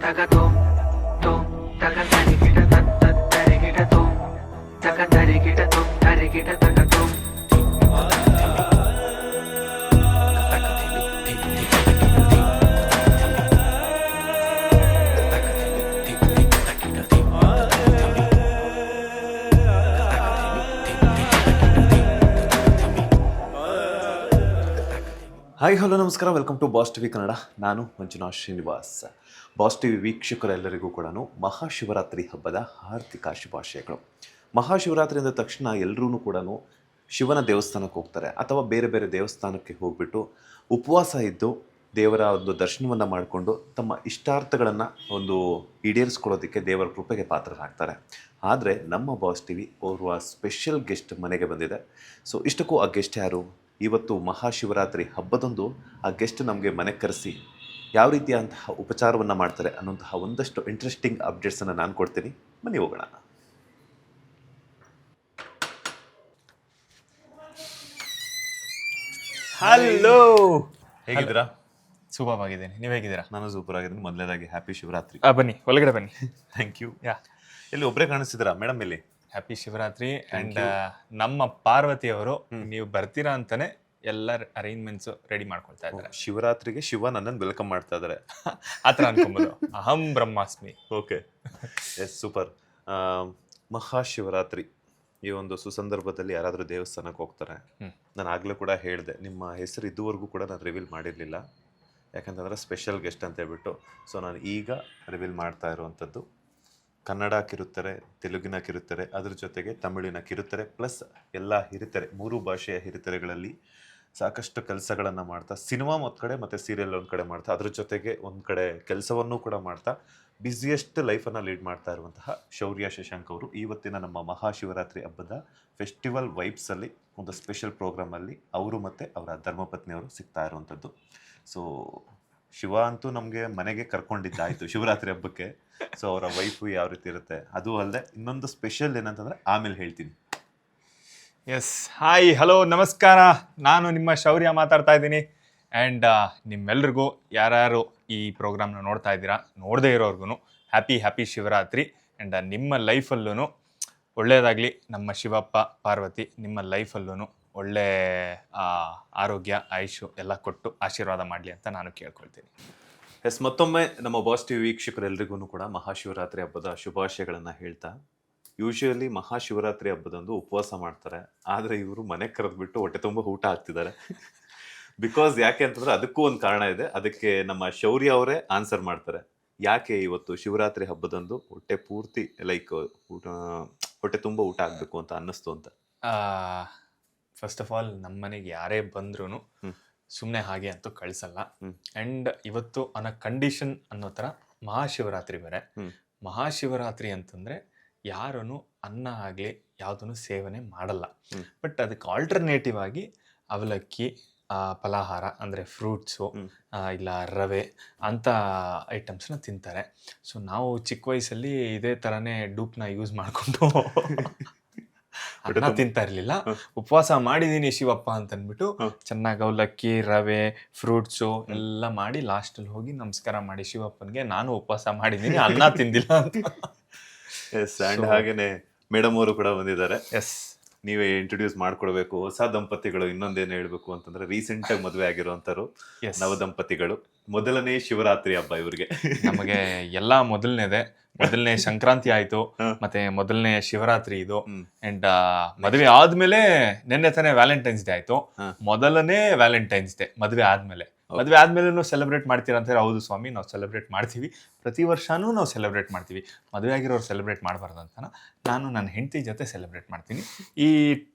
taga tom tom taga tari kita tat tat tari kita tom taga tari kita tom tari kita taga tom. Hi hello ನಮಸ್ಕಾರ, welcome to Boss TV Kannada. ನಾನು Manjunath Srinivas. Boss TV ವೀಕ್ಷಕರೆಲ್ಲರಿಗೂ ಕೂಡ ಮಹಾಶಿವರಾತ್ರಿ ಹಬ್ಬದ ಹಾರ್ದಿಕ ಶುಭಾಶಯಗಳು. ಮಹಾಶಿವರಾತ್ರಿ ಅಂದ ತಕ್ಷಣ ಎಲ್ಲರೂ ಕೂಡ ಶಿವನ ದೇವಸ್ಥಾನಕ್ಕೆ ಹೋಗ್ತಾರೆ ಅಥವಾ ಬೇರೆ ಬೇರೆ ದೇವಸ್ಥಾನಕ್ಕೆ ಹೋಗ್ಬಿಟ್ಟು ಉಪವಾಸ ಇದ್ದು ದೇವರ ಒಂದು ದರ್ಶನವನ್ನು ಮಾಡಿಕೊಂಡು ತಮ್ಮ ಇಷ್ಟಾರ್ಥಗಳನ್ನು ಒಂದು ಈಡೇರಿಸ್ಕೊಳ್ಳೋದಕ್ಕೆ ದೇವರ ಕೃಪೆಗೆ ಪಾತ್ರರಾಗ್ತಾರೆ. ಆದರೆ ನಮ್ಮ ಬಾಸ್ ಟಿವಿ ಓರ್ವ ಸ್ಪೆಷಲ್ ಗೆಸ್ಟ್ ಮನೆಗೆ ಬಂದಿದೆ. ಸೊ ಇಷ್ಟಕ್ಕೂ ಆ ಗೆಸ್ಟ್ ಯಾರು? ಇವತ್ತು ಮಹಾಶಿವರಾತ್ರಿ ಹಬ್ಬದಂದು ಆ ಗೆಸ್ಟ್ ನಮಗೆ ಮನೆಗೆ ಕರೆಸಿ ಯಾವ ರೀತಿಯಾದಂತಹ ಉಪಚಾರವನ್ನು ಮಾಡ್ತಾರೆ ಅನ್ನೋಂತಹ ಒಂದಷ್ಟು ಇಂಟ್ರೆಸ್ಟಿಂಗ್ ಅಪ್ಡೇಟ್ಸನ್ನು ನಾನು ಕೊಡ್ತೀನಿ. ಬನ್ನಿ ಹೋಗೋಣ. ಹಲೋ, ಹೇಗಿದ್ದೀರಾ? ಸೂಪರ್ ಆಗಿದ್ದೀನಿ. ನೀವು ಹೇಗಿದ್ದೀರಾ? ನಾನು ಸೂಪರ್ ಆಗಿದ್ದೀನಿ. ಮೊದಲನೇದಾಗಿ ಹ್ಯಾಪಿ ಶಿವರಾತ್ರಿ. ಬನ್ನಿ, ಒಳಗಡೆ ಬನ್ನಿ. Thank you. ಯಾ, ಎಲ್ಲಿ ಒಬ್ಬರೇ ಕಾಣಿಸ್ತಿದ್ದೀರಾ ಮೇಡಮ್? ಇಲ್ಲಿ ಹ್ಯಾಪಿ ಶಿವರಾತ್ರಿ. ಅಂಡ್ ನಮ್ಮ ಪಾರ್ವತಿ ಅವರು ನೀವು ಬರ್ತೀರಾ ಅಂತಾನೆ ಎಲ್ಲ ಅರೇಂಜ್ಮೆಂಟ್ಸ್ ರೆಡಿ ಮಾಡ್ಕೊಳ್ತಾ ಇದ್ದಾರೆ. ಶಿವರಾತ್ರಿಗೆ ಶಿವ ನನ್ನನ್ನು ವೆಲ್ಕಮ್ ಮಾಡ್ತಾ ಇದ್ದಾರೆ. ಆತರ ಅನ್ಕೊಂಬೋದು. ಅಹಂ ಬ್ರಹ್ಮಾಸ್ಮಿ. Okay, S, super. ಮಹಾಶಿವರಾತ್ರಿ ಈ ಒಂದು ಸುಸಂದರ್ಭದಲ್ಲಿ ಯಾರಾದರೂ ದೇವಸ್ಥಾನಕ್ಕೆ ಹೋಗ್ತಾರೆ. ನಾನು ಆಗಲೇ ಕೂಡ ಹೇಳಿದೆ, ನಿಮ್ಮ ಹೆಸರು ಇದುವರೆಗೂ ಕೂಡ ನಾನು ರಿವೀಲ್ ಮಾಡಿರಲಿಲ್ಲ, ಯಾಕಂತಂದರೆ ಸ್ಪೆಷಲ್ ಗೆಸ್ಟ್ ಅಂತ ಹೇಳ್ಬಿಟ್ಟು. ಸೊ ನಾನು ಈಗ ರಿವೀಲ್ ಮಾಡ್ತಾ ಇರುವಂಥದ್ದು ಕನ್ನಡ ಕಿರುತೆರೆ, ತೆಲುಗಿನ ಕಿರುತೆರೆ, ಅದ್ರ ಜೊತೆಗೆ ತಮಿಳಿನ ಕಿರುತೆರೆ ಪ್ಲಸ್ ಎಲ್ಲ ಹಿರಿತೆರೆ, 3 ಭಾಷೆಯ ಹಿರಿತೆರೆಗಳಲ್ಲಿ ಸಾಕಷ್ಟು ಕೆಲಸಗಳನ್ನು ಮಾಡ್ತಾ, ಸಿನಿಮಾ ಒಂದು ಕಡೆ ಮತ್ತು ಸೀರಿಯಲ್ ಒಂದು ಕಡೆ ಮಾಡ್ತಾ, ಅದ್ರ ಜೊತೆಗೆ ಒಂದು ಕಡೆ ಕೆಲಸವನ್ನೂ ಕೂಡ ಮಾಡ್ತಾ ಬ್ಯುಸಿಯೆಸ್ಟ್ ಲೈಫನ್ನು ಲೀಡ್ ಮಾಡ್ತಾ ಇರುವಂತಹ ಶೌರ್ಯ ಶಶಾಂಕ್ ಅವರು ಇವತ್ತಿನ ನಮ್ಮ ಮಹಾಶಿವರಾತ್ರಿ ಹಬ್ಬದ ಫೆಸ್ಟಿವಲ್ ವೈಬ್ಸಲ್ಲಿ ಒಂದು ಸ್ಪೆಷಲ್ ಪ್ರೋಗ್ರಾಮಲ್ಲಿ ಅವರು ಮತ್ತು ಅವರ ಧರ್ಮಪತ್ನಿಯವರು ಸಿಗ್ತಾ ಇರುವಂಥದ್ದು. ಸೊ ಶಿವ ಅಂತೂ ನಮಗೆ ಮನೆಗೆ ಕರ್ಕೊಂಡಿದ್ದಾಯಿತು ಶಿವರಾತ್ರಿ ಹಬ್ಬಕ್ಕೆ. ಸೊ ಅವರ ವೈಫು ಯಾವ ರೀತಿ ಇರುತ್ತೆ, ಅದು ಅಲ್ಲದೆ ಇನ್ನೊಂದು ಸ್ಪೆಷಲ್ ಏನಂತಂದರೆ ಆಮೇಲೆ ಹೇಳ್ತೀನಿ. ಎಸ್, ಹಾಯ್, ಹಲೋ, ನಮಸ್ಕಾರ. ನಾನು ನಿಮ್ಮ ಶೌರ್ಯ ಮಾತಾಡ್ತಾ ಇದ್ದೀನಿ. ಆ್ಯಂಡ್ ನಿಮ್ಮೆಲ್ರಿಗೂ, ಯಾರ್ಯಾರು ಈ ಪ್ರೋಗ್ರಾಮ್ನ ನೋಡ್ತಾ ಇದ್ದೀರಾ, ನೋಡದೇ ಇರೋರ್ಗು ಹ್ಯಾಪಿ ಶಿವರಾತ್ರಿ. ಆ್ಯಂಡ್ ನಿಮ್ಮ ಲೈಫಲ್ಲೂ ಒಳ್ಳೆಯದಾಗಲಿ. ನಮ್ಮ ಶಿವಪ್ಪ ಪಾರ್ವತಿ ನಿಮ್ಮ ಲೈಫಲ್ಲೂ ಒಳ್ಳೆ ಆರೋಗ್ಯ, ಆಯುಷು ಎಲ್ಲ ಕೊಟ್ಟು ಆಶೀರ್ವಾದ ಮಾಡಲಿ ಅಂತ ನಾನು ಕೇಳ್ಕೊಳ್ತೀನಿ. ಎಸ್, ಮತ್ತೊಮ್ಮೆ ನಮ್ಮ ಬಾಸ್ ಟಿವಿ ವೀಕ್ಷಕರೆಲ್ಲರಿಗೂ ಕೂಡ ಮಹಾಶಿವರಾತ್ರಿ ಹಬ್ಬದ ಶುಭಾಶಯಗಳನ್ನು ಹೇಳ್ತಾ, ಯೂಶುವಲಿ ಮಹಾಶಿವರಾತ್ರಿ ಹಬ್ಬದಂದು ಉಪವಾಸ ಮಾಡ್ತಾರೆ, ಆದರೆ ಇವರು ಮನೆಗೆ ಕರೆದ್ಬಿಟ್ಟು ಹೊಟ್ಟೆ ತುಂಬ ಊಟ ಹಾಕ್ತಿದ್ದಾರೆ. ಬಿಕಾಸ್ ಯಾಕೆ ಅಂತಂದ್ರೆ ಅದಕ್ಕೂ ಒಂದು ಕಾರಣ ಇದೆ. ಅದಕ್ಕೆ ನಮ್ಮ ಶೌರ್ಯ ಅವರೇ ಆನ್ಸರ್ ಮಾಡ್ತಾರೆ. ಯಾಕೆ ಇವತ್ತು ಶಿವರಾತ್ರಿ ಹಬ್ಬದಂದು ಹೊಟ್ಟೆ ಪೂರ್ತಿ ಹೊಟ್ಟೆ ತುಂಬ ಊಟ ಆಗಬೇಕು ಅಂತ ಅನ್ನಿಸ್ತು ಅಂತ? ಫಸ್ಟ್ ಆಫ್ ಆಲ್, ನಮ್ಮ ಮನೆಗೆ ಯಾರೇ ಬಂದ್ರೂ ಸುಮ್ಮನೆ ಹಾಗೆ ಅಂತೂ ಕಳಿಸಲ್ಲ. ಆ್ಯಂಡ್ ಇವತ್ತು ಅನ್ನೋ ಕಂಡೀಷನ್ ಅನ್ನೋ ಥರ ಮಹಾಶಿವರಾತ್ರಿ ಬೇರೆ. ಮಹಾಶಿವರಾತ್ರಿ ಅಂತಂದರೆ ಯಾರೂ ಅನ್ನ ಆಗಲಿ ಯಾವುದನ್ನು ಸೇವನೆ ಮಾಡಲ್ಲ. ಬಟ್ ಅದಕ್ಕೆ ಆಲ್ಟರ್ನೇಟಿವ್ ಆಗಿ ಅವಲಕ್ಕಿ, ಫಲಾಹಾರ ಅಂದರೆ ಫ್ರೂಟ್ಸು, ಇಲ್ಲ ರವೆ ಅಂಥ ಐಟಮ್ಸ್ನ ತಿಂತಾರೆ. ಸೊ ನಾವು ಚಿಕ್ಕ ವಯಸ್ಸಲ್ಲಿ ಇದೇ ಥರನೇ ಡೂಪ್ನ ಯೂಸ್ ಮಾಡಿಕೊಂಡು ಅನ್ನ ತಿಂತಾ ಇರಲಿಲ್ಲ. ಉಪವಾಸ ಮಾಡಿದ್ದೀನಿ ಶಿವಪ್ಪ ಅಂತಂದ್ಬಿಟ್ಟು ಚೆನ್ನಾಗಿ ಅವಲಕ್ಕಿ, ರವೆ, ಫ್ರೂಟ್ಸು ಎಲ್ಲ ಮಾಡಿ ಲಾಸ್ಟಲ್ಲಿ ಹೋಗಿ ನಮಸ್ಕಾರ ಮಾಡಿ ಶಿವಪ್ಪನಿಗೆ ನಾನು ಉಪವಾಸ ಮಾಡಿದ್ದೀನಿ, ಅನ್ನ ತಿಂದಿಲ್ಲ ಅಂತ. ಎಸ್, ಆ್ಯಂಡ್ ಹಾಗೇನೆ ಮೇಡಮ್ ಅವರು ಕೂಡ ಬಂದಿದ್ದಾರೆ. ಎಸ್, ನೀವೇ ಇಂಟ್ರೊಡ್ಯೂಸ್ ಮಾಡ್ಕೊಡ್ಬೇಕು. ಹೊಸ ದಂಪತಿಗಳು ಇನ್ನೊಂದೇನು ಹೇಳ್ಬೇಕು ಅಂತಂದ್ರೆ, ರೀಸೆಂಟಾಗಿ ಮದುವೆ ಆಗಿರುವಂಥವ್ರು ನವದಂಪತಿಗಳು. ಮೊದಲನೇ ಶಿವರಾತ್ರಿ ಹಬ್ಬ ಇವ್ರಿಗೆ. ನಮಗೆ ಎಲ್ಲ ಮೊದಲನೇ ಸಂಕ್ರಾಂತಿ ಆಯ್ತು, ಮತ್ತೆ ಮೊದಲನೇ ಶಿವರಾತ್ರಿ ಇದು. ಅಂಡ್ ಮದುವೆ ಆದ್ಮೇಲೆ ನಿನ್ನೆ ತಾನೇ ವ್ಯಾಲೆಂಟೈನ್ಸ್ ಡೇ ಆಯ್ತು. ಮೊದಲನೇ ವ್ಯಾಲೆಂಟೈನ್ಸ್ ಡೇ ಮದುವೆ ಆದ್ಮೇಲೆ ಸೆಲೆಬ್ರೇಟ್ ಮಾಡ್ತೀರಾ ಅಂತ ಹೇಳಿ, ಹೌದು ಸ್ವಾಮಿ, ನಾವು ಸೆಲೆಬ್ರೇಟ್ ಮಾಡ್ತೀವಿ. ಪ್ರತಿ ವರ್ಷನೂ ನಾವು ಸೆಲೆಬ್ರೇಟ್ ಮಾಡ್ತೀವಿ. ಮದುವೆ ಆಗಿರೋರು ಸೆಲೆಬ್ರೇಟ್ ಮಾಡಬಾರ್ದು ಅಂತ ನಾನು ನನ್ನ ಹೆಂಡತಿ ಜೊತೆ ಸೆಲೆಬ್ರೇಟ್ ಮಾಡ್ತೀನಿ. ಈ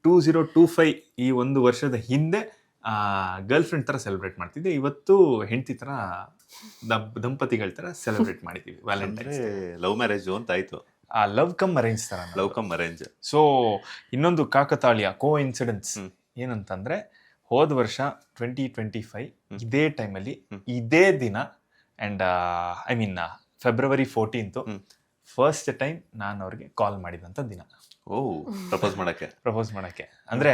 2025 ಈ ಒಂದು ವರ್ಷದ ಹಿಂದೆ ಗರ್ಲ್ ಫ್ರೆಂಡ್ ಥರ ಸೆಲೆಬ್ರೇಟ್ ಮಾಡ್ತಿದ್ದೆ. ಇವತ್ತು ಹೆಂಡತಿ ಥರ, ದಂಪತಿಗಳ ಥರ ಸೆಲೆಬ್ರೇಟ್ ಮಾಡಿದ್ದೀವಿ ವ್ಯಾಲೆಂಟೈನ್ಸ್. ಲವ್ ಮ್ಯಾರೇಜ್ ಅಂತ ಆಯ್ತು. ಲವ್ ಕಮ್ ಅರೇಂಜ್ ಥರ. Love come arrange. ಸೊ ಇನ್ನೊಂದು ಕಾಕತಾಳೀಯ ಕೋಇನ್ಸಿಡೆನ್ಸ್ ಏನಂತಂದ್ರೆ, ಹೋದ ವರ್ಷ 2025 ಇದೇ ಟೈಮಲ್ಲಿ ಇದೇ ದಿನ, ಆ್ಯಂಡ್ ಫೆಬ್ರವರಿ 14 ಫಸ್ಟ್ ಟೈಮ್ ನಾನು ಅವ್ರಿಗೆ ಕಾಲ್ ಮಾಡಿದಂಥ ದಿನ. ಪ್ರಪೋಸ್ ಮಾಡಕ್ಕೆ ಅಂದ್ರೆ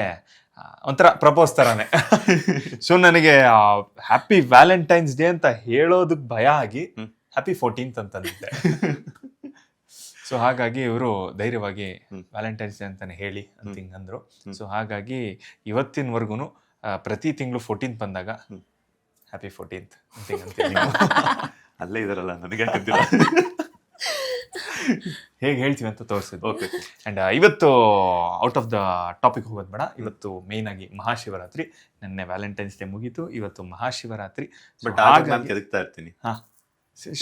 ಒಂಥರ ಪ್ರಪೋಸ್ ತರಾನೇ. ಸೊ ನನಗೆ ಹ್ಯಾಪಿ ವ್ಯಾಲೆಂಟೈನ್ಸ್ ಡೇ ಅಂತ ಹೇಳೋದಕ್ಕೆ ಭಯ ಆಗಿ ಹ್ಯಾಪಿ 14th ಅಂತಂದಿದ್ದೆ. ಸೊ ಹಾಗಾಗಿ ಇವರು ಧೈರ್ಯವಾಗಿ ವ್ಯಾಲೆಂಟೈನ್ಸ್ ಡೇ ಅಂತಾನೆ ಹೇಳಿ ಅಂತ ಹಿಂಗಂದ್ರು. ಸೊ ಹಾಗಾಗಿ ಇವತ್ತಿನವರೆಗೂ ಪ್ರತಿ ತಿಂಗಳು 14th ಬಂದಾಗ ಹ್ಯಾಪಿ 14th ಅಂತ ಹಿಂಗಂತೀನಿ. ಅಲ್ಲೇ ಇದಾರಲ್ಲ, ನನಗೆ ಹೇಗೆ ಹೇಳ್ತೀವಿ ಅಂತ ತೋರಿಸಿದ್ದು. ಓಕೆ. ಅಂಡ್ ಇವತ್ತು ಔಟ್ ಆಫ್ ದ ಟಾಪಿಕ್ ಹೋಗೋದು ಬೇಡ. ಇವತ್ತು ಮೇಯ್ನ್ ಆಗಿ ಮಹಾಶಿವರಾತ್ರಿ. ನೆನ್ನೆ ವ್ಯಾಲೆಂಟೈನ್ಸ್ ಡೇ ಮುಗೀತು, ಇವತ್ತು ಮಹಾಶಿವರಾತ್ರಿ. ಬಟ್ ನಾನು ಕೆದಕ್ತಾ ಇರ್ತೀನಿ. ಹಾ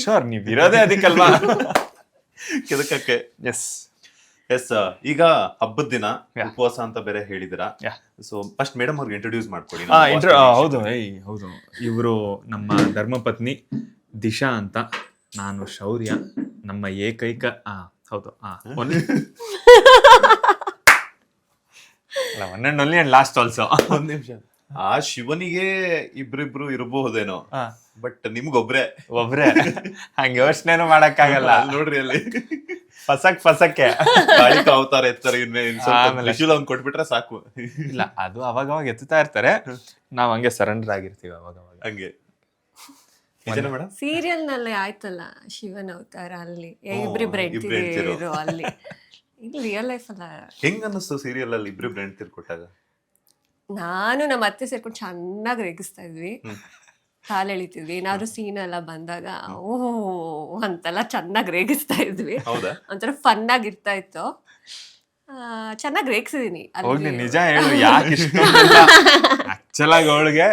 ಶೋರ್, ನೀವು ಇರೋದೇ ಅದಕ್ಕಲ್ವಾ ಕೆದಕಕ್ಕೆ. S S. ಈಗ ಹಬ್ಬದ ದಿನ ಉಪವಾಸ ಅಂತ ಬೇರೆ ಹೇಳಿದಿರಾ. ಸೊ ಫಸ್ಟ್ ಮೇಡಮ್ ಅವ್ರಿಗೆ ಇಂಟ್ರೊಡ್ಯೂಸ್ ಮಾಡ್ಕೊಡಿ. ಹೌದು, ಹೌದು. ಇವರು ನಮ್ಮ ಧರ್ಮಪತ್ನಿ ದಿಶಾ ಅಂತ, ನಾನು ಶೌರ್ಯ. ನಮ್ಮ ಏಕೈಕ ಹೌದು one and only and last also. ಒಂದ್ ನಿಮಿಷ, ಆ ಶಿವನಿಗೆ ಇಬ್ರಿಬ್ರು ಇರಬಹುದೇನೋ, ಬಟ್ ನಿಮ್ಗೊಬ್ರೆ ಹಂಗೆ ಯೋಚನೆನೂ ಮಾಡಕ್ಕಾಗಲ್ಲ ನೋಡ್ರಿ. ಅಲ್ಲಿ ಫಸಕ್ಕೆ ಕಾಳಿಕ ಅವತಾರ ಎತ್ತಾರೆ. ತ್ರಿಶೂಲ ಒಂದ್ ಕೊಟ್ಬಿಟ್ರೆ ಸಾಕು. ಇಲ್ಲ, ಅದು ಅವಾಗ ಎತ್ತುತ್ತಾ ಇರ್ತಾರೆ, ನಾವ್ ಹಂಗೆ ಸರೆಂಡರ್ ಆಗಿರ್ತೀವಿ ಅವಾಗ ಹಂಗೆ. ಸೀರಿಯಲ್ ನಲ್ಲಿ ಆಯ್ತಲ್ಲ ಶಿವನ ಅವತಾರ, ಅಲ್ಲಿ ಇಬ್ರಿಬ್ರು ಅಲ್ಲಿ. ಇಲ್ಲಿ ರಿಯಲ್ ಲೈಫ್ ಅಲ್ಲ. ಹೆಂಗ್ ಅನ್ನಿಸ್ತು ಸೀರಿಯಲ್ ಅಲ್ಲಿ ಇಬ್ರಿಬ್ರು ಹೆಂಡ್ತಿರ್ ಕೊಟ್ಟಾಗ? ನಾನು ನಮ್ಮ ಅತ್ತೆ ಸೇರ್ಕೊಂಡು ಚೆನ್ನಾಗಿ ರೇಗಿಸ್ತಾ ಇದ್ವಿ, ಕಾಲ್ ಎಳಿತಿದ್ವಿ. ಏನಾದ್ರು ಸೀನ್ ಎಲ್ಲ ಬಂದಾಗ ಓಹ್ ಅಂತೆಲ್ಲ ಚೆನ್ನಾಗಿ ರೇಗಿಸ್ತಾ ಇದ್ವಿ. ಒಂಥರ ಫನ್ ಆಗಿರ್ತಾ ಇತ್ತು. ಚೆನ್ನಾಗಿ ರೇಗಿಸಿದೀನಿ. ಹೋಗ್ಲಿ ನಿಜ ಹೇಳು, ಯಾಕೆ ಇಷ್ಟ? ಆಕ್ಚುಲ್ ಆಗಿ ಅವಳಿಗೆ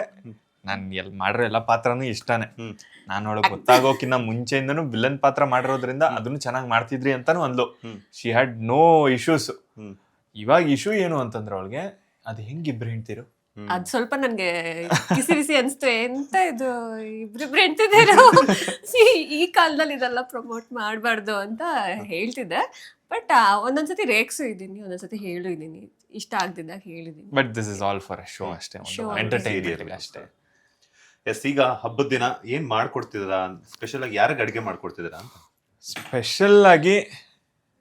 ನಾನು ಮಾಡಿರೋ ಎಲ್ಲ ಪಾತ್ರನೂ ಇಷ್ಟಾನೆ. ನಾನು ಅವಳಿಗೆ ಗೊತ್ತಾಗೋಕಿನ್ನ ಮುಂಚೆಯಿಂದನೂ ವಿಲನ್ ಪಾತ್ರ ಮಾಡಿರೋದ್ರಿಂದ ಅದನ್ನು ಚೆನ್ನಾಗಿ ಮಾಡ್ತಿದ್ರಿ ಅಂತಾನು ಅಂದ್ಲು. She had no issues. ಇವಾಗ ಇಶ್ಯೂ ಏನು ಅಂತಂದ್ರೆ ಅವಳಿಗೆ ಅದು ಹೆಂಗಿಬ್ರು ಹೆಂಡ್ತಿರು, ಅದ್ ಸ್ವಲ್ಪ ನನ್ಗೆ ಕಿಸಿ ಬಿಸಿ ಅನ್ಸ್ತು. ಎಂತ ಇದು ಇಬ್ರಿಬ್ರು ಹೆಂಡ್ತಿದ್ದೀರೋ, ಈ ಕಾಲದಲ್ಲಿ ಇದೆಲ್ಲ ಪ್ರಮೋಟ್ ಮಾಡಬಾರ್ದು ಅಂತ ಹೇಳ್ತಿದ್ದೆ. ಬಟ್ ಒಂದೊಂದ್ಸತಿ ರೇಕ್ಸು ಇದ್ದೀನಿ, ಒಂದೊಂದ್ಸತಿ ಹೇಳು ಇದ್ದೀನಿ, ಇಷ್ಟ ಆಗ್ದಿದ್ದಾಗ ಹೇಳಿದೀನಿ. But this is all for a show ಅಷ್ಟೇ, ಎಂಟರ್ಟೈನ್ಮೆಂಟ್ ಅಷ್ಟೇ. ಎಸ್. ಈಗ ಹಬ್ಬದ ದಿನ ಏನ್ ಮಾಡ್ಕೊಡ್ತಿದ್ದೀರಾ? ಸ್ಪೆಷಲ್ ಆಗಿ ಯಾರಿಗೆ ಅಡಿಗೆ ಮಾಡ್ಕೊಡ್ತಿದ್ದೀರಾ ಅಂತ? ಸ್ಪೆಷಲ್ ಆಗಿ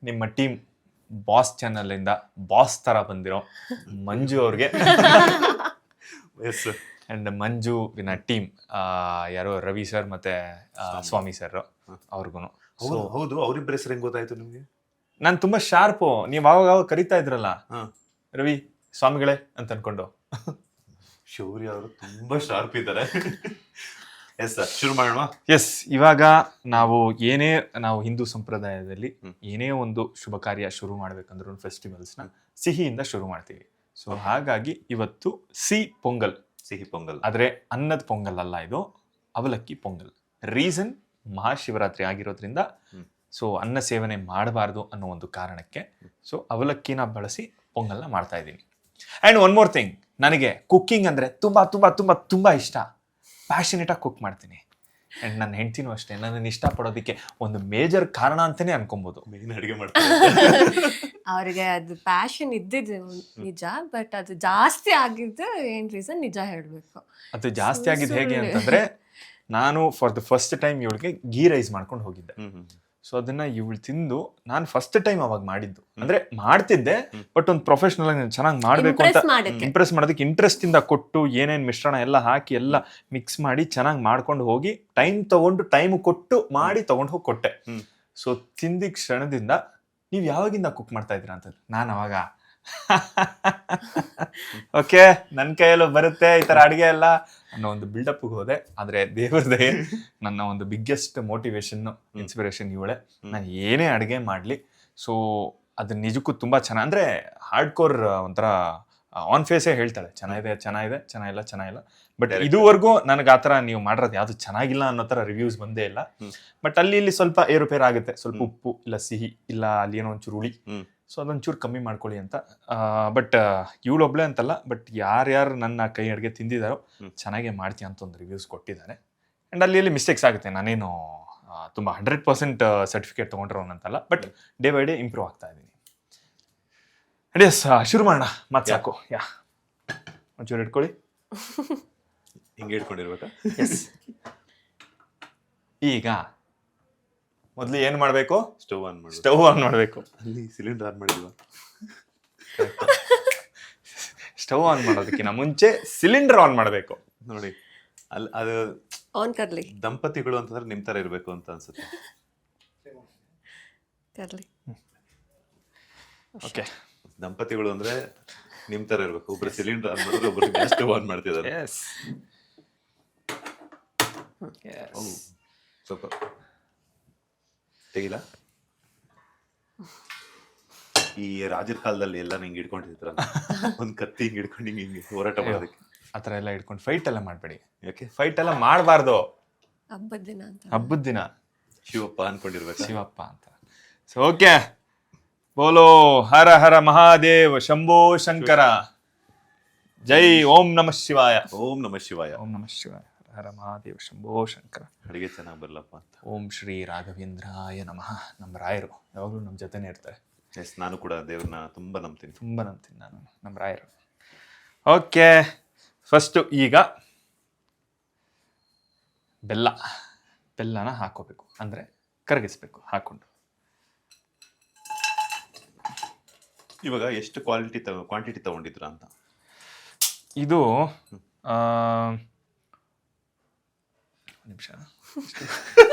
ನಿಮ್ಮ ಟೀಮ್ ಬಾಸ್ ಚಾನಲ್ ಇಂದ ಬಾಸ್ ತರ ಬಂದಿರೋ ಮಂಜು ಅವ್ರಿಗೆ, ಎಸ್, ಅಂಡ್ ಮಂಜು ವಿನ ಟೀಮ್ ಯಾರೋ ರವಿ ಸರ್ ಮತ್ತೆ ಸ್ವಾಮಿ ಸರ್ ಅವ್ರಿಗೂ. ಹೌದು, ಅವ್ರಿಬ್ರ ಹೆಸರು ಹೆಂಗ್ ಗೊತ್ತಾಯ್ತು ನಿಮ್ಗೆ? ನಾನು ತುಂಬಾ ಶಾರ್ಪು, ನೀವ್ ಅವಾಗ ಕರಿತಾ ಇದ್ರಲ್ಲ ರವಿ ಸ್ವಾಮಿಗಳೇ ಅಂತ ಅನ್ಕೊಂಡು. ಶೌರ್ಯ ಅವರು ತುಂಬಾ ಶಾರ್ಪ್ ಇದ್ದಾರೆ. ಎಸ್ ಸರ್, ಶುರು ಮಾಡೋಣ. ಎಸ್, ಇವಾಗ ನಾವು ಹಿಂದೂ ಸಂಪ್ರದಾಯದಲ್ಲಿ ಏನೇ ಒಂದು ಶುಭ ಕಾರ್ಯ ಶುರು ಮಾಡ್ಬೇಕಂದ್ರೂ ಫೆಸ್ಟಿವಲ್ಸ್ನ ಸಿಹಿಯಿಂದ ಶುರು ಮಾಡ್ತೀವಿ. ಸೊ ಹಾಗಾಗಿ ಇವತ್ತು ಸಿಹಿ ಪೊಂಗಲ್, ಆದ್ರೆ ಅನ್ನದ ಪೊಂಗಲ್ ಅಲ್ಲ, ಇದು ಅವಲಕ್ಕಿ ಪೊಂಗಲ್. ರೀಸನ್ ಮಹಾಶಿವರಾತ್ರಿ ಆಗಿರೋದ್ರಿಂದ ಸೊ ಅನ್ನ ಸೇವನೆ ಮಾಡಬಾರ್ದು ಅನ್ನೋ ಒಂದು ಕಾರಣಕ್ಕೆ ಸೊ ಅವಲಕ್ಕಿನ ಬಳಸಿ ಪೊಂಗಲ್ನ ಮಾಡ್ತಾ ಇದ್ದೀನಿ. ಆ್ಯಂಡ್ ಒನ್ ಮೋರ್ ಥಿಂಗ್, ನನಗೆ ಕುಕ್ಕಿಂಗ್ ಅಂದರೆ ತುಂಬ ತುಂಬ ತುಂಬ ತುಂಬ ಇಷ್ಟ. ಪ್ಯಾಷನೇಟಾಗಿ ಕುಕ್ ಮಾಡ್ತೀನಿ. ಆ್ಯಂಡ್ ನನ್ನ ಹೆಂಡ್ತಿನೂ ಅಷ್ಟೇ. ನನ್ನನ್ನು ಇಷ್ಟಪಡೋದಕ್ಕೆ ಒಂದು ಮೇಜರ್ ಕಾರಣ ಅಂತಲೇ ಅನ್ಕೊಬೋದು. ಅಡುಗೆ ಮಾಡ್ತೀನಿ. ಅವ್ರಿಗೆ ಅದು ಪ್ಯಾಷನ್ ಇದ್ದಿದ್ದು ನಿಜ, ಬಟ್ ಅದು ಜಾಸ್ತಿ ಆಗಿದ್ದು ಏನ್ ರೀಸನ್ ನಿಜ ಹೇಳಬೇಕು. ಅದು ಜಾಸ್ತಿ ಆಗಿದ್ದು ಹೇಗೆ ಅಂತಂದರೆ, ನಾನು ಫಾರ್ ದ ಫಸ್ಟ್ ಟೈಮ್ ಇವಳಿಗೆ ಗೀ ರೈಸ್ ಮಾಡ್ಕೊಂಡು ಹೋಗಿದ್ದೆ. ಸೊ ಅದನ್ನ ಇವಳು ತಿಂದು, ನಾನು ಫಸ್ಟ್ ಟೈಮ್ ಅವಾಗ ಮಾಡಿದ್ದು, ಅಂದ್ರೆ ಮಾಡ್ತಿದ್ದೆ ಬಟ್ ಒಂದು ಪ್ರೊಫೆಷನಲ್ ಆಗಿ ಚೆನ್ನಾಗಿ ಮಾಡ್ಬೇಕು ಅಂತ ಇಂಪ್ರೆಸ್ ಮಾಡೋದಕ್ಕೆ ಇಂಟ್ರೆಸ್ಟ್ ಇಂದ ಕೊಟ್ಟು ಏನೇನ್ ಮಿಶ್ರಣ ಎಲ್ಲ ಹಾಕಿ ಎಲ್ಲ ಮಿಕ್ಸ್ ಮಾಡಿ ಚೆನ್ನಾಗಿ ಮಾಡ್ಕೊಂಡು ಹೋಗಿ ಟೈಮ್ ಕೊಟ್ಟು ಮಾಡಿ ತಗೊಂಡು ಹೋಗಿ ಕೊಟ್ಟೆ. ಸೊ ತಿಂದಿ ಕ್ಷಣದಿಂದ ನೀವು ಯಾವಾಗಿಂದ ಕುಕ್ ಮಾಡ್ತಾ ಇದ್ದೀರಾ ಅಂತ ನಾನು ಅವಾಗ ಓಕೆ ನನ್ನ ಕೈಯಲ್ಲೂ ಬರುತ್ತೆ ಈ ತರ ಅಡಿಗೆ ಎಲ್ಲ ಅನ್ನೋ ಒಂದು ಬಿಲ್ಡಪ್ ಹೋದೆ. ಆದ್ರೆ ದೇವ್ರದೇ ನನ್ನ ಒಂದು ಬಿಗ್ಗೆಸ್ಟ್ ಮೋಟಿವೇಶನ್ ಇನ್ಸ್ಪಿರೇಷನ್ ಇವಳೆ. ನಾನು ಏನೇ ಅಡಿಗೆ ಮಾಡ್ಲಿ ಸೊ ಅದು ನಿಜಕ್ಕೂ ತುಂಬಾ ಚೆನ್ನಾಗಿ, ಅಂದ್ರೆ ಹಾರ್ಡ್ ಕೋರ್ ಒಂಥರ ಆನ್ ಫೇಸೇ ಹೇಳ್ತಾಳೆ ಚೆನ್ನಾಗಿಲ್ಲ. ಬಟ್ ಇದುವರೆಗೂ ನನಗೆ ಆತರ ನೀವು ಮಾಡಿರೋದು ಯಾವ್ದು ಚೆನ್ನಾಗಿಲ್ಲ ಅನ್ನೋ ತರ ರಿವ್ಯೂಸ್ ಬಂದೇ ಇಲ್ಲ. ಬಟ್ ಅಲ್ಲಿ ಇಲ್ಲಿ ಸ್ವಲ್ಪ ಏರುಪೇರು ಆಗುತ್ತೆ, ಸ್ವಲ್ಪ ಉಪ್ಪು ಇಲ್ಲ ಸಿಹಿ ಇಲ್ಲ ಅಲ್ಲಿ ಏನೋ ಒಂಚೂರು ಹುಳಿ, ಸೊ ಅದೊಂಚೂರು ಕಮ್ಮಿ ಮಾಡ್ಕೊಳ್ಳಿ ಅಂತ. ಬಟ್ ಇವಳೊಬ್ಳೆ ಅಂತಲ್ಲ, ಬಟ್ ಯಾರ್ಯಾರು ನನ್ನ ಕೈ ಅಡುಗೆ ತಿಂದಿದ್ದಾರೋ ಚೆನ್ನಾಗೇ ಮಾಡ್ತೀಯ ಅಂತ ಒಂದು ರಿವ್ಯೂಸ್ ಕೊಟ್ಟಿದ್ದಾರೆ. ಆ್ಯಂಡ್ ಅಲ್ಲಿ ಮಿಸ್ಟೇಕ್ಸ್ ಆಗುತ್ತೆ, ನಾನೇನು ತುಂಬ 100% ಸರ್ಟಿಫಿಕೇಟ್ ತೊಗೊಂಡಿರೋನಂತಲ್ಲ, but day by day improve ಆಗ್ತಾ ಇದ್ದೀನಿ. ಎಸ್, ಶುರು ಮಾಡೋಣ. ಮತ್ತೆ ಸಾಕು, ಒಂಚೂರು ಇಟ್ಕೊಳ್ಳಿ. ಹಿಂಗೆ ಇಟ್ಕೊಂಡಿರ್ಬೇಕಾ? ಎಸ್. ಈಗ ಮೊದಲು ಏನು ಮಾಡಬೇಕು? ಸ್ಟವ್ ಆನ್ ಮಾಡಬೇಕು. ಅಲ್ಲಿ ಸಿಲಿಂಡರ್ ಆನ್ ಮಾಡಿಲ್ವಾ? ಸ್ಟವ್ ಆನ್ ಮಾಡೋದಕ್ಕಿಂತ ಮುಂಚೆ ಸಿಲಿಂಡರ್ ಆನ್ ಮಾಡಬೇಕು. ನೋಡಿ, ಅಲ್ಲಿ ಅದು ಆನ್ ಕರ್ಲಿ ದಂಪತಿಗಳು ಅಂತಂದ್ರೆ ನಿಮ್ ತರ ಇರ್ಬೇಕು ಅಂತ ಅನ್ಸುತ್ತೆ. ಕರ್ಲಿ. ಓಕೆ, ದಂಪತಿಗಳು ಅಂದ್ರೆ ನಿಮ್ ತರ ಇರ್ಬೇಕು. ಒಬ್ರು ಸಿಲಿಂಡರ್ ಆನ್ ಮಾಡಿದ್ರೆ ಒಬ್ರು ಗ್ಯಾಸ್ ಸ್ಟವ್ ಆನ್ ಮಾಡ್ತಿದ್ದಾರೆ. ಎಸ್ ಸ್ವಲ್ಪ ತೆಗಿಲ. ಈ ರಾಜರ ಕಾಲದಲ್ಲಿ ಎಲ್ಲ ಹಿಂಗ್ ಹಿಡ್ಕೊಂಡಿರ್ತಾರಲ್ಲ, ಒಂದ್ ಕತ್ತಿ ಹಿಂಗ್ ಹಿಡ್ಕೊಂಡು ಹಿಂಗೆ ಹೋರಾಟ ಮಾಡೋದಕ್ಕೆ ಆ ಥರ ಎಲ್ಲ ಇಟ್ಕೊಂಡು ಫೈಟ್ ಎಲ್ಲ ಮಾಡಬೇಡಿ. ಯಾಕೆ? ಫೈಟ್ ಎಲ್ಲ ಮಾಡಬಾರ್ದು. ಹಬ್ಬದ ದಿನ ಅಂತ. ಹಬ್ಬದ ದಿನ ಶಿವಪ್ಪ ಅನ್ಕೊಂಡಿರ್ಬೇಕು. ಶಿವಪ್ಪ ಅಂತ. ಸೊ ಓಕೆ, ಬೋಲೋ ಹರ ಹರ ಮಹಾದೇವ್ ಶಂಭೋ ಶಂಕರ. ಜೈ ಓಂ ನಮಃ ಶಿವಾಯ. ಓಂ ನಮಃ ಶಿವಾಯ. ಓಂ ನಮಃ ಶಿವಾಯ. ಹರ ಹರ ಮಹಾದೇವ್ ಶಂಭೋ ಶಂಕರ. ಅಡಿಗೆ ಚೆನ್ನಾಗಿ ಬರಲಪ್ಪ ಅಂತ. ಓಂ ಶ್ರೀ ರಾಘವೇಂದ್ರಾಯ ನಮಃ. ನಮ್ಮ ರಾಯರು ಯಾವಾಗಲೂ ನಮ್ಮ ಜೊತೆನೇ ಇರ್ತಾರೆ. ಎಸ್, ನಾನು ಕೂಡ ದೇವ್ರನ್ನ ತುಂಬ ನಂಬ್ತೀನಿ. ತುಂಬ ನಂಬ್ತೀನಿ ನಾನು ನಮ್ಮ ರಾಯರು. ಓಕೆ, ಫಸ್ಟು ಈಗ ಬೆಲ್ಲನ ಹಾಕೋಬೇಕು, ಅಂದರೆ ಕರಗಿಸ್ಬೇಕು ಹಾಕೊಂಡು. ಇವಾಗ ಎಷ್ಟು ಕ್ವಾಂಟಿಟಿ ತಗೊಂಡಿದ್ರ ಅಂತ? ಇದು ನಿಮಿಷ,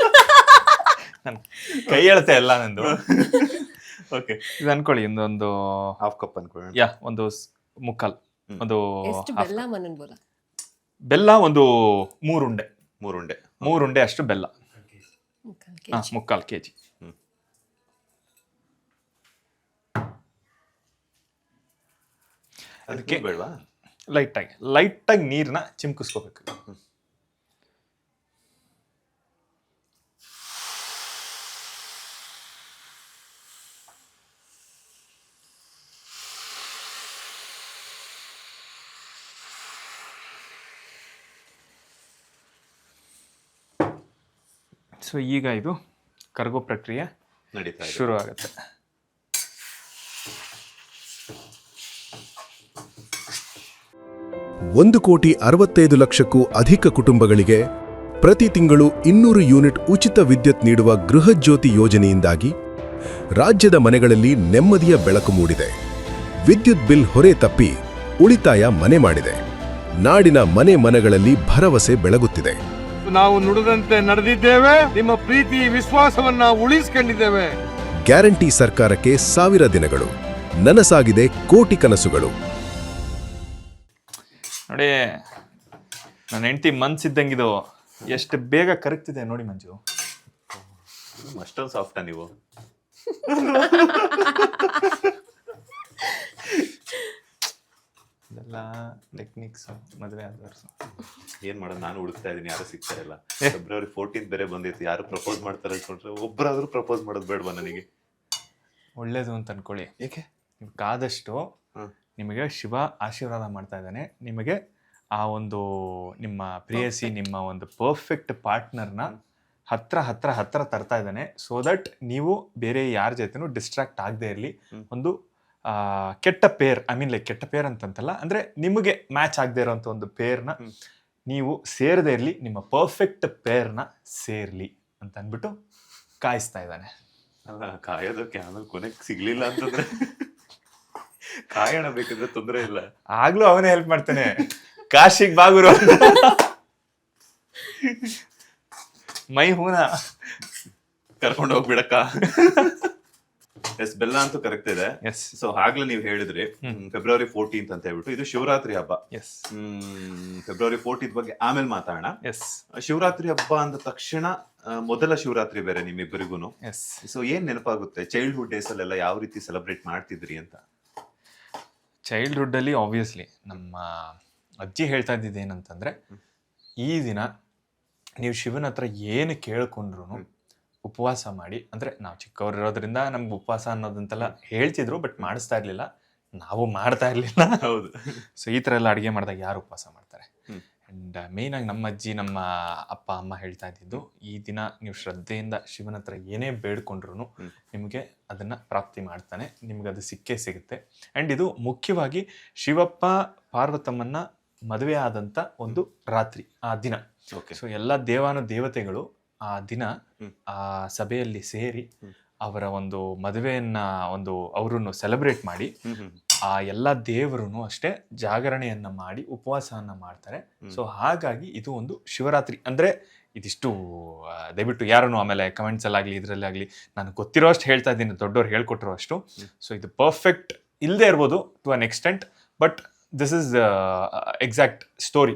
ನನ್ನ ಕೈ ಎಳತೆ ಎಲ್ಲ ನಂದು. ಓಕೆ, ಇದು ಅನ್ಕೊಳ್ಳಿ ಒಂದು ಹಾಫ್ ಕಪ್ ಅನ್ಕೊಳ್ಳಿ. ಯಾ, ಒಂದು ಮುಕ್ಕಾಲ್, ಒಂದು ಎಷ್ಟು ಬೆಲ್ಲ ಮನನ್ ಬೋಲ? ಬೆಲ್ಲ ಒಂದು 3 ಉಂಡೆ. 3 ಉಂಡೆ ಅಷ್ಟು ಬೆಲ್ಲ. ಮುಕ್ಕಾಲ್ ಕೆಜಿ. ಅದಕ್ಕೆ ಬೇಡವಾ? ಲೈಟಾಗಿ ನೀರನ್ನ ಚಿಮ್ಕಿಸ್ಕೋಬೇಕು. ಸೊ ಈಗ ಇದು ಕರಗೋ ಪ್ರಕ್ರಿಯೆ ನಡೀತಾ ಶುರು ಆಗುತ್ತೆ. ಒಂದು 1,65,00,000ಕ್ಕೂ ಅಧಿಕ ಕುಟುಂಬಗಳಿಗೆ ಪ್ರತಿ ತಿಂಗಳು 200 ಯೂನಿಟ್ ಉಚಿತ ವಿದ್ಯುತ್ ನೀಡುವ ಗೃಹಜ್ಯೋತಿ ಯೋಜನೆಯಿಂದಾಗಿ ರಾಜ್ಯದ ಮನೆಗಳಲ್ಲಿ ನೆಮ್ಮದಿಯ ಬೆಳಕು ಮೂಡಿದೆ. ವಿದ್ಯುತ್ ಬಿಲ್ ಹೊರೆ ತಪ್ಪಿ ಉಳಿತಾಯ ಮನೆ ಮಾಡಿದೆ. ನಾಡಿನ ಮನೆಗಳಲ್ಲಿ ಭರವಸೆ ಬೆಳಗುತ್ತಿದೆ. ನಾವು ನುಡಿದಂತೆ ನಡೆದಿದ್ದೇವೆ. ನಿಮ್ಮ ಪ್ರೀತಿ ವಿಶ್ವಾಸವನ್ನ ಉಳಿಸಿಕೊಂಡಿದ್ದೇವೆ. ಗ್ಯಾರಂಟಿ ಸರ್ಕಾರಕ್ಕೆ 1000 ದಿನಗಳು, ನನಸಾಗಿದೆ ಕೋಟಿ ಕನಸುಗಳು. ನೋಡಿ, ನನ್ನ ಹೆಂಡತಿ ಮನ್ಸಿದ್ದಂಗಿದು ಎಷ್ಟು ಬೇಗ ಕರಗ್ತಿದೆ ನೋಡಿ ಮಂಜು. ಅಷ್ಟೊಂದು ಸಾಫ್ಟಾ ನೀವು? ಇದೆಲ್ಲ ಟೆಕ್ನಿಕ್ಸ್ ಮದುವೆ ಆದವರು. ಏನ್ ಮಾಡೋದು, ನಾನು ಹುಡುಕ್ತಾ ಇದೀನಿ, ಯಾರು ಸಿಗ್ತಾ ಇಲ್ಲ. ಫೆಬ್ರವರಿ 14 ಬೇರೆ ಬಂದೈತಿ, ಯಾರು ಪ್ರಪೋಸ್ ಮಾಡ್ತಾರೆ ಅನ್ಕೊಂಡ್ರೆ ಒಬ್ಬರಾದ್ರೂ ಪ್ರಪೋಸ್ ಮಾಡೋದು ಬೇಡವಾ ನನಗೆ? ಒಳ್ಳೇದು ಅಂತ ಅನ್ಕೊಳ್ಳಿ. ಏಕೆ? ನೀವು ಕಾದಷ್ಟು ನಿಮಗೆ ಶಿವ ಆಶೀರ್ವಾದ ಮಾಡ್ತಾ ಇದ್ದಾನೆ. ನಿಮಗೆ ಆ ಒಂದು ನಿಮ್ಮ ಪ್ರೇಯಸಿ, ನಿಮ್ಮ ಒಂದು ಪರ್ಫೆಕ್ಟ್ ಪಾರ್ಟ್ನರ್ನ ಹತ್ರ ತರ್ತಾ ಇದ್ದಾನೆ. ಸೊ ದಟ್ ನೀವು ಬೇರೆ ಯಾರ ಜೊತೆನೂ ಡಿಸ್ಟ್ರಾಕ್ಟ್ ಆಗದೆ ಇರಲಿ. ಒಂದು ಕೆಟ್ಟ ಪೇರ್, ಕೆಟ್ಟ ಪೇರ್ ಅಂತಂತಲ್ಲ, ಅಂದ್ರೆ ನಿಮಗೆ ಮ್ಯಾಚ್ ಆಗದೆ ಇರೋಂಥ ಒಂದು ಪೇರ್ನ ನೀವು ಸೇರದೆ ಇರಲಿ, ನಿಮ್ಮ ಪರ್ಫೆಕ್ಟ್ ಪೇರ್ನ ಸೇರ್ಲಿ ಅಂತ ಅಂದ್ಬಿಟ್ಟು ಕಾಯಿಸ್ತಾ ಇದ್ದಾನೆ. ಅಲ್ಲ, ಕಾಯೋದಕ್ಕೆ ಆಮೇಲೆ ಕೊನೆಗೆ ಸಿಗ್ಲಿಲ್ಲ ಅಂತಂದ್ರೆ ಕಾಯೋಣ, ಬೇಕಂದ್ರೆ ತೊಂದರೆ ಇಲ್ಲ. ಆಗ್ಲೂ ಅವನೇ ಹೆಲ್ಪ್ ಮಾಡ್ತಾನೆ. ಕಾಶಿಗ್ ಬಾಗುರು ಮೈ ಹೂನ ಕರ್ಕೊಂಡು ಹೋಗ್ಬಿಡಕ್ಕ. ಎಸ್, ಬೆಲ್ಲ ಅಂತೂ ಕರೆಕ್ಟ್ ಇದೆ. ಎಸ್. ಸೊ ಆಗ್ಲೇ ನೀವು ಹೇಳಿದ್ರಿ ಫೆಬ್ರವರಿ 14 ಅಂತ ಹೇಳ್ಬಿಟ್ಟು, ಇದು ಶಿವರಾತ್ರಿ ಹಬ್ಬ. ಎಸ್. ಫೆಬ್ರವರಿ 14 ಬಗ್ಗೆ ಆಮೇಲೆ ಮಾತಾಡೋಣ. ಎಸ್. ಶಿವರಾತ್ರಿ ಹಬ್ಬ ಅಂದ ತಕ್ಷಣ ಮೊದಲ ಶಿವರಾತ್ರಿ ಬೇರೆ ನಿಮ್ಮಿಬ್ಬರಿಗೂ. ಎಸ್. ಸೊ ಏನ್ ನೆನಪಾಗುತ್ತೆ ಚೈಲ್ಡ್ಹುಡ್ ಡೇಸ್ ಅಲ್ಲೆಲ್ಲ ಯಾವ ರೀತಿ ಸೆಲೆಬ್ರೇಟ್ ಮಾಡ್ತಿದ್ರಿ ಅಂತ? ಚೈಲ್ಡ್ಹುಡ್ ಅಲ್ಲಿ ಆಬ್ವಿಯಸ್ಲಿ ನಮ್ಮ ಅಜ್ಜಿ ಹೇಳ್ತಾ ಇದ್ದಿದ್ದು ಏನಂತಂದ್ರೆ, ಈ ದಿನ ನೀವು ಶಿವನ ಹತ್ರ ಏನು ಕೇಳ್ಕೊಂಡ್ರು ಉಪವಾಸ ಮಾಡಿ. ಅಂದ್ರೆ ನಾವು ಚಿಕ್ಕವರಿರೋದ್ರಿಂದ ನಮ್ಗೆ ಉಪವಾಸ ಅನ್ನೋದಂತೆಲ್ಲ ಹೇಳ್ತಿದ್ರು, ಬಟ್ ಮಾಡಿಸ್ತಾ ಇರ್ಲಿಲ್ಲ, ನಾವು ಮಾಡ್ತಾ ಇರ್ಲಿಲ್ಲ. ಹೌದು. ಸೊ ಈ ತರ ಎಲ್ಲ ಅಡುಗೆ ಮಾಡಿದಾಗ ಯಾರು ಉಪವಾಸ ಮಾಡ್ತಾರೆ? ಅಂಡ್ ಮೇನ್ ಆಗಿ ನಮ್ಮ ಅಜ್ಜಿ, ನಮ್ಮ ಅಪ್ಪ ಅಮ್ಮ ಹೇಳ್ತಾ ಇದ್ದಿದ್ದು, ಈ ದಿನ ನೀವು ಶ್ರದ್ಧೆಯಿಂದ ಶಿವನ ಹತ್ರ ಏನೇ ಬೇಡ್ಕೊಂಡ್ರು ನಿಮಗೆ ಅದನ್ನ ಪ್ರಾಪ್ತಿ ಮಾಡ್ತಾನೆ, ನಿಮ್ಗೆ ಅದು ಸಿಕ್ಕೇ ಸಿಗುತ್ತೆ. ಅಂಡ್ ಇದು ಮುಖ್ಯವಾಗಿ ಶಿವಪ್ಪ ಪಾರ್ವತಮ್ಮನ್ನ ಮದುವೆ ಆದಂತ ಒಂದು ರಾತ್ರಿ, ಆ ದಿನ. ಸೊ ಎಲ್ಲ ದೇವತೆಗಳು ಆ ದಿನ ಆ ಸಭೆಯಲ್ಲಿ ಸೇರಿ ಅವರ ಒಂದು ಮದುವೆಯನ್ನ ಒಂದು ಅವರನ್ನು ಸೆಲೆಬ್ರೇಟ್ ಮಾಡಿ ಆ ಎಲ್ಲ ದೇವರು ಅಷ್ಟೇ ಜಾಗರಣೆಯನ್ನ ಮಾಡಿ ಉಪವಾಸವನ್ನ ಮಾಡ್ತಾರೆ. ಸೊ ಹಾಗಾಗಿ ಇದು ಒಂದು ಶಿವರಾತ್ರಿ ಅಂದ್ರೆ ಇದಿಷ್ಟು ದಯವಿಟ್ಟು ಯಾರನ್ನು ಆಮೇಲೆ ಕಮೆಂಟ್ಸ್ ಅಲ್ಲಾಗ್ಲಿ ಇದರಲ್ಲಾಗ್ಲಿ ನಾನು ಗೊತ್ತಿರೋ ಅಷ್ಟು ಹೇಳ್ತಾ ಇದ್ದೀನಿ, ದೊಡ್ಡವ್ರು ಹೇಳ್ಕೊಟ್ಟಿರೋ ಅಷ್ಟು. ಸೊ ಇದು ಪರ್ಫೆಕ್ಟ್ ಇಲ್ಲದೆ ಇರ್ಬೋದು to an extent, but this is exact story.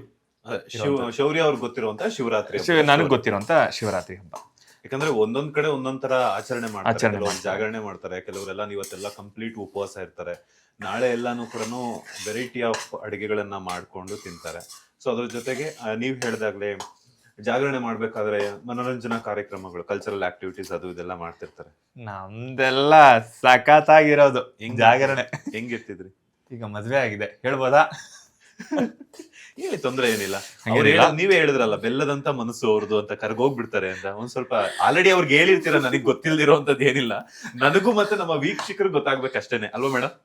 Shaurya ಅವ್ರಿಗೆ ಗೊತ್ತಿರುವಂತ ಶಿವರಾತ್ರಿ ನನಗೆ ಗೊತ್ತಿರುವಂತ ಶಿವರಾತ್ರಿ ಹಬ್ಬ. ಯಾಕಂದ್ರೆ ಒಂದೊಂದ್ ಕಡೆ ಒಂದೊಂದ್ ತರ ಆಚರಣೆ ಮಾಡ್ತಾರೆ, ಕೆಲವರು ಜಾಗರಣೆ ಮಾಡ್ತಾರೆ, ಕೆಲವರೆಲ್ಲ ಇವತ್ತೆಲ್ಲ ಕಂಪ್ಲೀಟ್ ಉಪವಾಸ ಇರ್ತಾರೆ, ನಾಳೆ ಎಲ್ಲಾನು ಕೂಡ ವೆರೈಟಿ ಆಫ್ ಅಡಿಗೆಗಳನ್ನ ಮಾಡ್ಕೊಂಡು ತಿಂತಾರೆ. ಸೊ ಅದ್ರ ಜೊತೆಗೆ ನೀವ್ ಹೇಳ್ದಾಗ್ಲೇ ಜಾಗರಣೆ ಮಾಡ್ಬೇಕಾದ್ರೆ ಮನೋರಂಜನಾ ಕಾರ್ಯಕ್ರಮಗಳು, ಕಲ್ಚರಲ್ ಆಕ್ಟಿವಿಟೀಸ್ ಅದು ಇದೆಲ್ಲ ಮಾಡ್ತಿರ್ತಾರೆ. ನಮ್ದೆಲ್ಲ ಸಖತ್ತಾಗಿರೋದು ಜಾಗರಣೆ. ಹೆಂಗಿರ್ತಿದ್ರಿ? ಈಗ ಮದ್ವೆ ಆಗಿದೆ ಹೇಳ್ಬೋದಾ? ಹೇಳಿ, ತೊಂದ್ರೆ ಏನಿಲ್ಲ. ನೀವೇ ಹೇಳಿದ್ರಲ್ಲ ಬೆಲ್ಲದಂತ ಮನಸ್ಸು ಅವ್ರದ್ದು ಅಂತ, ಕರ್ಗೋಗ್ಬಿಡ್ತಾರೆ ಅಂತ. ಒಂದ್ ಸ್ವಲ್ಪ ಆಲ್ರೆಡಿ ಅವ್ರಿಗೆ ಹೇಳಿರ್ತೀರ, ನನಗ್ ಗೊತ್ತಿಲ್ದಿರೋಂಥದ್ದು ಏನಿಲ್ಲ. ನನಗೂ ಮತ್ತೆ ನಮ್ಮ ವೀಕ್ಷಕರು ಗೊತ್ತಾಗ್ಬೇಕಷ್ಟೇನೆ ಅಲ್ವಾ ಮೇಡಮ್?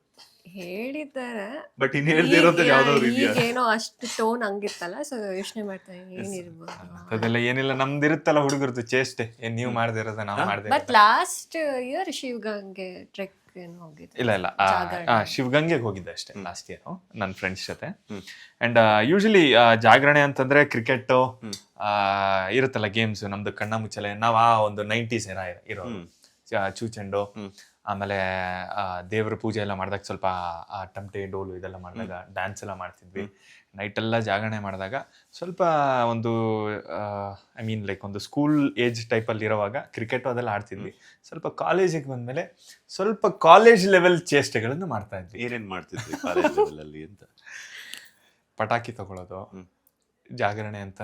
ಹೇಳಿದ್ದಾರೆ, ಬಟ್ ಇನ್ ಹೇಳ್ದಿರೋಂಥದ್ದು ಯಾವ್ದಾದ್ರು ಇದೆಯಾ? ಏನೋ ಅಷ್ಟು ಟೋನ್ ಹಂಗಿತ್ತಲ್ಲ, ಸೊ ಯೋಚನೆ ಮಾಡ್ತಾ ಏನಿರ್ಬೋದು. ಅದೆಲ್ಲ ಏನಿಲ್ಲ, ನಮ್ದಿರುತ್ತಲ್ಲ ಹುಡುಗರದ್ದು ಚೇಷ್ಟೆ, ಏನ್ ನೀವು ಮಾಡ್ದಿರೋದ ನಾವು ಮಾಡ್ದೆ. But last year Shivagange trek ಏನು ಹೋಗಿದ್ದೆ? ಇಲ್ಲ ಶಿವಗಂಗೆಗೆ ಹೋಗಿದ್ದೆ ಅಷ್ಟೇ ಲಾಸ್ಟ್ ಇಯರ್ ನನ್ನ ಫ್ರೆಂಡ್ಸ್ ಜೊತೆ. ಅಂಡ್ ಯೂಶಲಿ ಜಾಗರಣೆ ಅಂತಂದ್ರೆ ಕ್ರಿಕೆಟ್ ಇರುತ್ತಲ್ಲ, ಗೇಮ್ಸ್, ನಮ್ದು ಕಣ್ಣ ಮುಚ್ಚಲೆ, ನಾವ್ ಆ ಒಂದು 90s ಇರೋ ಚೂಚೆಂಡು, ಆಮೇಲೆ ದೇವ್ರ ಪೂಜೆ ಎಲ್ಲ ಮಾಡಿದಾಗ ಸ್ವಲ್ಪ ಟಮಟೆ ಡೋಲು ಇದೆಲ್ಲ ಮಾಡಿದಾಗ ಡ್ಯಾನ್ಸ್ ಎಲ್ಲ ಮಾಡ್ತಿದ್ವಿ. ನೈಟ್ ಎಲ್ಲ ಜಾಗರಣೆ ಮಾಡಿದಾಗ ಸ್ವಲ್ಪ ಒಂದು ಐ ಮೀನ್ ಲೈಕ್ ಒಂದು ಸ್ಕೂಲ್ ಏಜ್ ಟೈಪಲ್ಲಿ ಇರೋವಾಗ ಕ್ರಿಕೆಟ್ ಅದೆಲ್ಲ ಆಡ್ತಿದ್ವಿ. ಸ್ವಲ್ಪ ಕಾಲೇಜಿಗೆ ಬಂದ್ಮೇಲೆ ಸ್ವಲ್ಪ ಕಾಲೇಜ್ ಲೆವೆಲ್ ಚೇಷ್ಟೆಗಳನ್ನು ಮಾಡ್ತಾ ಇದ್ವಿ. ಏನೇನ್ ಮಾಡ್ತಿದ್ವಿ ಕಾಲೇಜ್ ಲೆವೆಲ್ ಅಲ್ಲಿ ಅಂತ? ಪಟಾಕಿ ತಗೊಳ್ಳೋದು, ಜಾಗರಣೆ ಅಂತ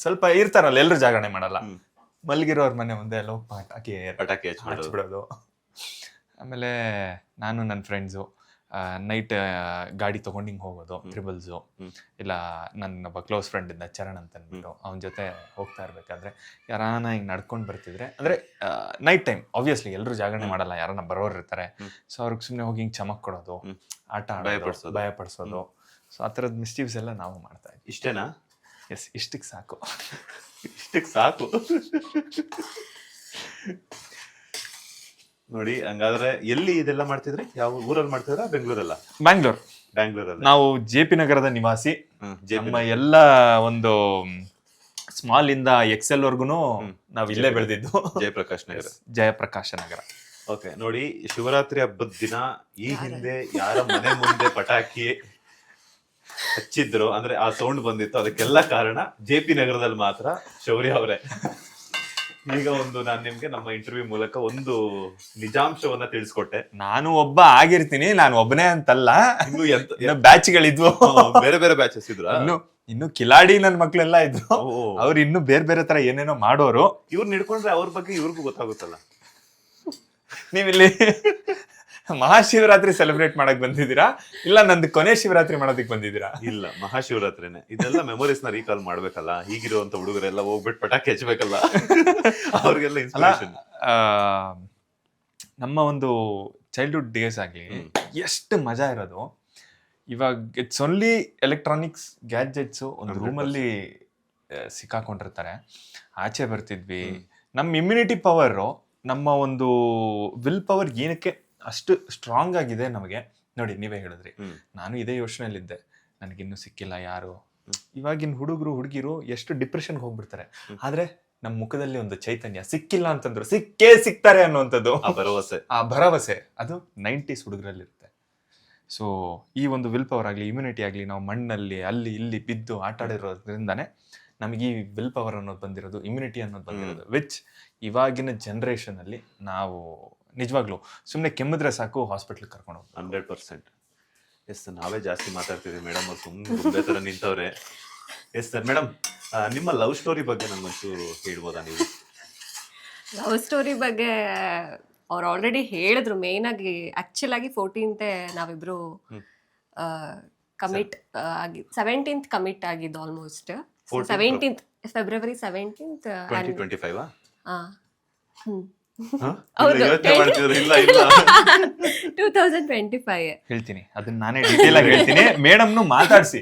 ಸ್ವಲ್ಪ ಇರ್ತಾರಲ್ಲ, ಎಲ್ಲರೂ ಜಾಗರಣೆ ಮಾಡಲ್ಲ, ಮಲ್ಗಿರೋರ್ ಮನೆ ಮುಂದೆ ಎಲ್ಲ ಪಟಾಕಿ ಹಚ್ಬಿಡೋದು. ಆಮೇಲೆ ನಾನು ನನ್ನ ಫ್ರೆಂಡ್ಸು ನೈಟ್ ಗಾಡಿ ತಗೊಂಡು ಹಿಂಗೆ ಹೋಗೋದು, ಟ್ರಿಬಲ್ಸು. ಇಲ್ಲ ನನ್ನೊಬ್ಬ ಕ್ಲೋಸ್ ಫ್ರೆಂಡ್ ಇದ್ದ ಚರಣ್ ಅಂತ ಅಂದ್ಬಿಟ್ಟು, ಅವನ ಜೊತೆ ಹೋಗ್ತಾ ಇರ್ಬೇಕಾದ್ರೆ ಯಾರಾನ ಹಿಂಗೆ ನಡ್ಕೊಂಡು ಬರ್ತಿದ್ರೆ, ಅಂದರೆ ನೈಟ್ ಟೈಮ್ ಆಬ್ವಿಯಸ್ಲಿ ಎಲ್ಲರೂ ಜಾಗರಣೆ ಮಾಡಲ್ಲ, ಯಾರನ್ನ ಬರೋರು ಇರ್ತಾರೆ. ಸೊ ಅವ್ರಿಗೆ ಸುಮ್ಮನೆ ಹೋಗಿ ಹಿಂಗೆ ಚಮಕ್ ಕೊಡೋದು, ಆಟ ಆಡೋದು, ಭಯ ಪಡಿಸೋದು. ಸೊ ಆ ಥರದ ಮಿಸ್ಟೀವ್ಸ್ ಎಲ್ಲ ನಾವು ಮಾಡ್ತಾ ಇದ್ವಿ. ಇಷ್ಟೇನಾ? ಎಸ್, ಇಷ್ಟಕ್ಕೆ ಸಾಕು. ಇಷ್ಟಕ್ಕೆ ಸಾಕು ನೋಡಿ. ಹಂಗಾದ್ರೆ ಎಲ್ಲಿ ಇದೆಲ್ಲ ಮಾಡ್ತಿದ್ರಿ? ಯಾವ ಊರಲ್ಲಿ ಮಾಡ್ತಿದ್ರ? ಬೆಂಗಳೂರಲ್ಲ? ಬ್ಯಾಂಗ್ಳೂರಲ್ಲಿ. ನಾವು JP ನಗರದ ನಿವಾಸಿ. ನಮ್ಮ ಎಲ್ಲ ಒಂದು ಸ್ಮಾಲ್ ಇಂದ XL ವರ್ಗುನು ನಾವು ಇಲ್ಲೇ ಬೆಳೆದಿದ್ದು, ಜಯಪ್ರಕಾಶ ನಗರ. ಓಕೆ, ನೋಡಿ, ಶಿವರಾತ್ರಿ ಹಬ್ಬದ ದಿನ ಈ ಹಿಂದೆ ಯಾರ ಮನೆ ಮುಂದೆ ಪಟಾಕಿ ಹಚ್ಚಿದ್ರು ಅಂದ್ರೆ ಆ ಸೌಂಡ್ ಬಂದಿತ್ತು, ಅದಕ್ಕೆಲ್ಲ ಕಾರಣ JP ನಗರದಲ್ಲಿ ಮಾತ್ರ ಶೌರ್ಯ ಅವರೇ. ಈಗ ನಾನು ನಿಮ್ಗೆ ನಮ್ಮ ಇಂಟರ್ವ್ಯೂ ಮೂಲಕ ಒಂದು ನಿಜಾಂಶವನ್ನ ತಿಳಿಸ್ಕೊಟ್ಟೆ. ನಾನು ಒಬ್ಬ ಆಗಿರ್ತೀನಿ, ನಾನು ಒಬ್ಬನೇ ಅಂತಲ್ಲ, ಇನ್ನು ಬ್ಯಾಚ್ಗಳಿದ್ವು, ಬೇರೆ ಬೇರೆ ಬ್ಯಾಚಸ್ ಇದ್ರು, ಇನ್ನು ಕಿಲಾಡಿ ನನ್ನ ಮಕ್ಳೆಲ್ಲ ಇದ್ರು. ಅವ್ರು ಇನ್ನು ಬೇರೆ ಬೇರೆ ತರ ಏನೇನೋ ಮಾಡೋರು. ಇವ್ರು ಹಿಡ್ಕೊಂಡ್ರೆ ಅವ್ರ ಬಗ್ಗೆ ಇವ್ರಿಗೂ ಗೊತ್ತಾಗುತ್ತಲ್ಲ. ನೀವಿಲ್ಲಿ ಮಹಾಶಿವರಾತ್ರಿ ಸೆಲೆಬ್ರೇಟ್ ಮಾಡಕ್ ಬಂದಿದ್ದೀರಾ, ಇಲ್ಲ ನಂದು ಕೊನೆ ಶಿವರಾತ್ರಿ ಮಾಡೋದಕ್ಕೆ ಬಂದಿದ್ದೀರಾ? ಇಲ್ಲ, ಮಹಾಶಿವರಾತ್ರಿನೇ. ಇದೆಲ್ಲ ಮೆಮೊರೀಸ್ ನ ರೀಕಾಲ್ ಮಾಡ್ಬೇಕಲ್ಲ. ಈಗಿರುವಂತ ಹುಡುಗರೆಲ್ಲ ಹೋಗ್ಬಿಟ್ಟು ಪಟಾಕಿ ಹಚ್ಬೇಕಲ್ಲ, ಅವ್ರಿಗೆಲ್ಲ ಇನ್ಸ್ಪಿರೇಷನ್. ನಮ್ಮ ಒಂದು ಚೈಲ್ಡ್ಹುಡ್ ಡೇಸ್ ಆಗ್ಲಿ ಎಷ್ಟು ಮಜಾ ಇರೋದು. ಇವಾಗ ಇಟ್ಸ್ ಓನ್ಲಿ ಎಲೆಕ್ಟ್ರಾನಿಕ್ಸ್ ಗ್ಯಾಜೆಟ್ಸ್ ಒಂದು ರೂಮಲ್ಲಿ ಸಿಕ್ಕಾಕೊಂಡಿರ್ತಾರೆ. ಆಚೆ ಬರ್ತಿದ್ವಿ, ನಮ್ಮ ಇಮ್ಯುನಿಟಿ ಪವರು, ನಮ್ಮ ಒಂದು ವಿಲ್ ಪವರ್ ಏನಕ್ಕೆ ಅಷ್ಟು ಸ್ಟ್ರಾಂಗ್ ಆಗಿದೆ ನಮಗೆ. ನೋಡಿ, ನೀವೇ ಹೇಳಿದ್ರಿ, ನಾನು ಇದೇ ಯೋಚನೆಯಲ್ಲಿದ್ದೆ, ನನಗಿನ್ನೂ ಸಿಕ್ಕಿಲ್ಲ ಯಾರು. ಇವಾಗಿನ ಹುಡುಗರು ಹುಡುಗಿರು ಎಷ್ಟು ಡಿಪ್ರೆಷನ್ಗೆ ಹೋಗ್ಬಿಡ್ತಾರೆ. ಆದ್ರೆ ನಮ್ಮ ಮುಖದಲ್ಲಿ ಒಂದು ಚೈತನ್ಯ, ಸಿಕ್ಕಿಲ್ಲ ಅಂತಂದ್ರು ಸಿಗ್ತಾರೆ ಅನ್ನುವಂಥದ್ದು ಆ ಭರವಸೆ ಅದು 90s ಹುಡುಗರಲ್ಲಿರುತ್ತೆ. ಸೊ ಈ ಒಂದು ವಿಲ್ ಪವರ್ ಆಗಲಿ, ಇಮ್ಯುನಿಟಿ ಆಗಲಿ, ನಾವು ಮಣ್ಣಲ್ಲಿ ಅಲ್ಲಿ ಇಲ್ಲಿ ಬಿದ್ದು ಆಟ ಆಡಿರೋದ್ರಿಂದಾನೇ ನಮಗೆ ಈ ವಿಲ್ ಪವರ್ ಅನ್ನೋದು ಬಂದಿರೋದು, ಇಮ್ಯುನಿಟಿ ಅನ್ನೋದು ಬಂದಿರೋದು. ವಿಚ್ ಇವಾಗಿನ ಜನ್ರೇಷನ್ ಅಲ್ಲಿ ನಾವು ನಿಜವಾಗ್ಲೂ ಸುಮ್ಮನೆ ಕೆಮ್ಮಿದ್ರೆ ಸಾಕು ಹಾಸ್ಪಿಟ್ಲಿಗೆ ಕರ್ಕೊಂಡು ಹೋಗ್ತೀವಿ. 100%. ಎಸ್ ಸರ್, ನಾವೇ ಜಾಸ್ತಿ ಮಾತಾಡ್ತಿದ್ವಿ, ಮೇಡಮ್ ಅವ್ರು ಸುಮ್ಮನೆ ತರ ನಿಂತವ್ರೆ. ಎಸ್ ಸರ್, ಮೇಡಮ್ ನಿಮ್ಮ ಲವ್ ಸ್ಟೋರಿ ಬಗ್ಗೆ ನಮ್ಗೊಂಚೂರು ಹೇಳ್ಬೋದಾ ನೀವು? ಲವ್ ಸ್ಟೋರಿ ಬಗ್ಗೆ ಅವ್ರು ಆಲ್ರೆಡಿ ಹೇಳಿದ್ರು. ಮೇನ್ ಆಗಿ ಆಕ್ಚುಲ್ ಆಗಿ 14th ನಾವಿಬ್ರು ಕಮಿಟ್ ಆಗಿ 17th ಕಮಿಟ್ ಆಗಿದ್ದು ಆಲ್ಮೋಸ್ಟ್. 17th February 17th 2025. ಹೌದು, 2025. ಹೇಳ್ತೀನಿ, ಅದನ್ನ ನಾನೇ ಡೀಟೇಲ್ ಆಗಿ ಹೇಳ್ತೀನಿ. ಮೇಡಮ್ನು ಮಾತಾಡ್ಸಿ.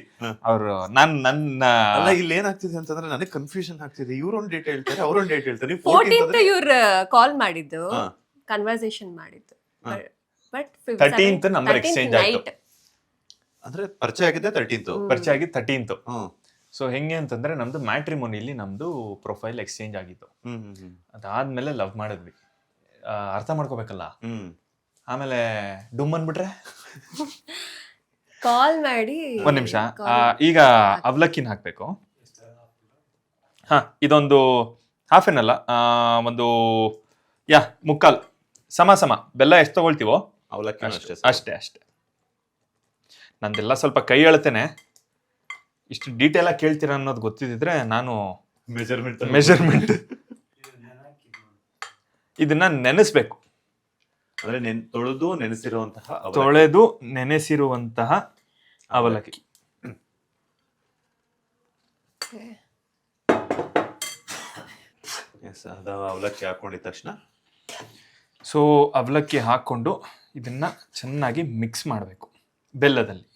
ಅವರು ನನ್ನ ಅಲ್ಲ, ಇಲ್ಲಿ ಏನಾಗ್ತಿದೆ ಅಂತಂದ್ರೆ ನನಗೆ ಕನ್ಫ್ಯೂಷನ್ ಆಗ್ತಿದೆ. ಇವ್ರೊಂದು ಡೇಟ್ ಹೇಳ್ತಾರೆ, ಅವ್ರೊಂದು ಡೇಟ್ ಹೇಳ್ತಾರೆ. 14th ಇವ್ರು ಕಾಲ್ ಮಾಡಿದ್ದು, ಕನ್ವರ್ಸೇಷನ್ ಮಾಡಿದ್ದು. ಬಟ್ 13th number exchange ಆಯ್ತು. ಅಂದ್ರೆ ಪರಿಚಯ ಆಗಿದ್ದೆ 13th. ಪರಿಚಯ ಆಗಿ 13th. ಹ್ಮ್ ಸೊ ಹೆಂಗೆ ಅಂತಂದ್ರೆ ನಮ್ದು ಮ್ಯಾಟ್ರಿಮೋನಿಲಿ ನಮ್ದು ಪ್ರೊಫೈಲ್ ಎಕ್ಸ್ಚೇಂಜ್ ಆಗಿತ್ತು. ಅದಾದ್ಮೇಲೆ ಲವ್ ಮಾಡಿದ್ವಿ. ಅರ್ಥ ಮಾಡ್ಕೋಬೇಕಲ್ಲ. ಆಮೇಲೆ ಡುಮ್ ಅಂದ್ಬಿಟ್ರೆ ಕಾಲ್ ಮಾಡಿ ಒಂದ್ ನಿಮಿಷ. ಈಗ ಅವಲಕ್ಕಿನ ಹಾಕ್ಬೇಕು. ಹಾ, ಇದೊಂದು ಹಾಫ್ ಎನ್ ಅಲ್ಲ, ಒಂದು ಮುಕ್ಕಾಲ್ ಸಮ ಬೆಲ್ಲ ಎಷ್ಟು ತಗೊಳ್ತೀವೋ ಅವಲಕ್ಕಿ ಅಷ್ಟೇ. ನಂದೆಲ್ಲ ಸ್ವಲ್ಪ ಕೈ ಅಳತೇನೆ. ಇಷ್ಟು ಡೀಟೇಲ್ ಆಗಿ ಕೇಳ್ತೀರಾ ಅನ್ನೋದು ಗೊತ್ತಿದ್ರೆ ನಾನು ಮೆಜರ್ಮೆಂಟ್ ಇದನ್ನ ನೆನೆಸ್ಬೇಕು. ಅಂದ್ರೆ ತೊಳೆದು ನೆನೆಸಿರುವಂತಹ ಅವಲಕ್ಕಿ. ಅವಲಕ್ಕಿ ಹಾಕೊಂಡಿದ ತಕ್ಷಣ ಸೊ ಅವಲಕ್ಕಿ ಹಾಕೊಂಡು ಇದನ್ನ ಚೆನ್ನಾಗಿ ಮಿಕ್ಸ್ ಮಾಡಬೇಕು ಬೆಲ್ಲದಲ್ಲಿ.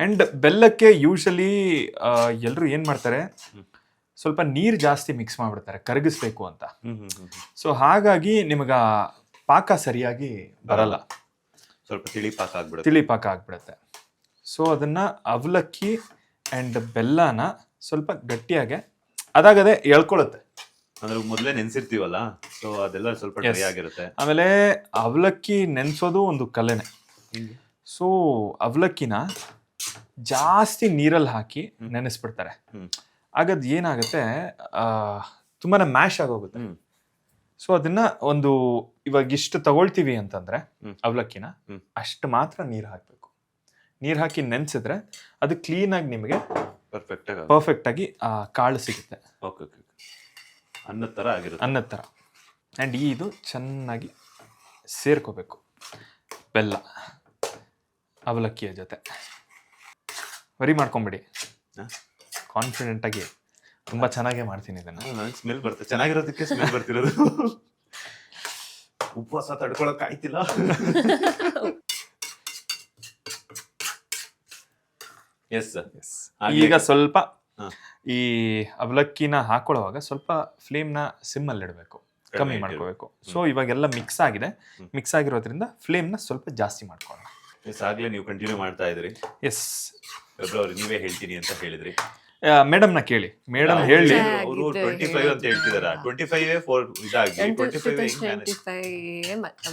ಅಂಡ್ ಬೆಲ್ಲಕ್ಕೆ ಯೂಶಲಿ ಎಲ್ಲರೂ ಏನ್ ಮಾಡ್ತಾರೆ, ಸ್ವಲ್ಪ ನೀರು ಜಾಸ್ತಿ ಮಿಕ್ಸ್ ಮಾಡ್ಬಿಡ್ತಾರೆ ಕರಗಿಸ್ಬೇಕು ಅಂತ. ಸೊ ಹಾಗಾಗಿ ನಿಮಗ ಪಾಕ ಸರಿಯಾಗಿ ಬರಲ್ಲ, ಸ್ವಲ್ಪ ತಿಳಿ ಪಾಕ ಆಗ್ಬಿಡುತ್ತೆ. ಸೊ ಅದನ್ನ ಅವಲಕ್ಕಿ ಅಂಡ್ ಬೆಲ್ಲನ ಸ್ವಲ್ಪ ಗಟ್ಟಿಯಾಗೆ ಅದಾಗದೆ ಎಳ್ಕೊಳುತ್ತೆ. ಅಂದ್ರೆ ಮೊದಲೇ ನೆನ್ಸಿರ್ತೀವಲ್ಲ, ಸೊ ಅದೆಲ್ಲ ಸ್ವಲ್ಪ ಡ್ರೈ ಆಗಿರುತ್ತೆ. ಆಮೇಲೆ ಅವಲಕ್ಕಿ ನೆನ್ಸೋದು ಒಂದು ಕಲೆನೆ. ಸೊ ಅವಲಕ್ಕಿನ ಜಾಸ್ತಿ ನೀರಲ್ಲಿ ಹಾಕಿ ನೆನೆಸ್ಬಿಡ್ತಾರೆ. ಆಗದ್ ಏನಾಗುತ್ತೆ, ತುಂಬಾನೇ ಮ್ಯಾಶ್ ಆಗೋಗುತ್ತೆ. ಸೊ ಅದನ್ನ ಒಂದು ಇವಾಗ ಇಷ್ಟು ತಗೊಳ್ತೀವಿ ಅಂತಂದ್ರೆ ಅವಲಕ್ಕಿನ ಅಷ್ಟು ಮಾತ್ರ ನೀರು ಹಾಕ್ಬೇಕು. ನೀರು ಹಾಕಿ ನೆನ್ಸಿದ್ರೆ ಅದು ಕ್ಲೀನ್ ಆಗಿ ನಿಮಗೆ ಪರ್ಫೆಕ್ಟ್ ಆಗಿ ಕಾಳು ಸಿಗುತ್ತೆ. ಅನ್ನದ ತರ ಅಂಡ್ ಇದು ಚೆನ್ನಾಗಿ ಸೇರ್ಕೋಬೇಕು ಬೆಲ್ಲ ಅವಲಕ್ಕಿಯ ಜೊತೆ. ವರಿ ಮಾಡ್ಕೊಂಬಿಡಿ, ಕಾನ್ಫಿಡೆಂಟ್ ಆಗಿ ತುಂಬಾ ಚೆನ್ನಾಗೇ ಮಾಡ್ತೀನಿ ಇದನ್ನ. ಸ್ಮೆಲ್ ಬರುತ್ತೆ, ಚೆನ್ನಾಗಿರೋದಕ್ಕೆ ಸ್ಮೆಲ್ ಬರ್ತಿರೋದು. ಉಪವಾಸ ತಡ್ಕೊಳಕ್ ಆಯ್ತಿಲ್ಲ. ಈಗ ಸ್ವಲ್ಪ ಈ ಅವಲಕ್ಕಿನ ಹಾಕೊಳ್ಳುವಾಗ ಸ್ವಲ್ಪ ಫ್ಲೇಮ್ನ ಸಿಮ್ ಅಲ್ಲಿ ಇಡಬೇಕು, ಕಮ್ಮಿ ಮಾಡ್ಕೋಬೇಕು. ಸೊ ಇವಾಗೆಲ್ಲ ಮಿಕ್ಸ್ ಆಗಿದೆ. ಮಿಕ್ಸ್ ಆಗಿರೋದ್ರಿಂದ ಫ್ಲೇಮ್ನ ಸ್ವಲ್ಪ ಜಾಸ್ತಿ ಮಾಡ್ಕೊಳ್ಳೋಣ. ಆಗ್ಲೇ ನೀವು ಕಂಟಿನ್ಯೂ ಮಾಡ್ತಾ ಇದ್ರಿ. ಎಸ್, ಫೆಬ್ರವರಿ ನೀವೇ ಹೇಳ್ತೀನಿ ಅಂತ ಹೇಳಿದ್ರಿ. ಮೇಡಮ್ನ ಕೇಳಿ, ಮೇಡಮ್ ಹೇಳಿ. ಅವರು 25 ಅಂತ ಹೇಳ್ತಿದಾರ. 25 ಇದಾಗಿ 25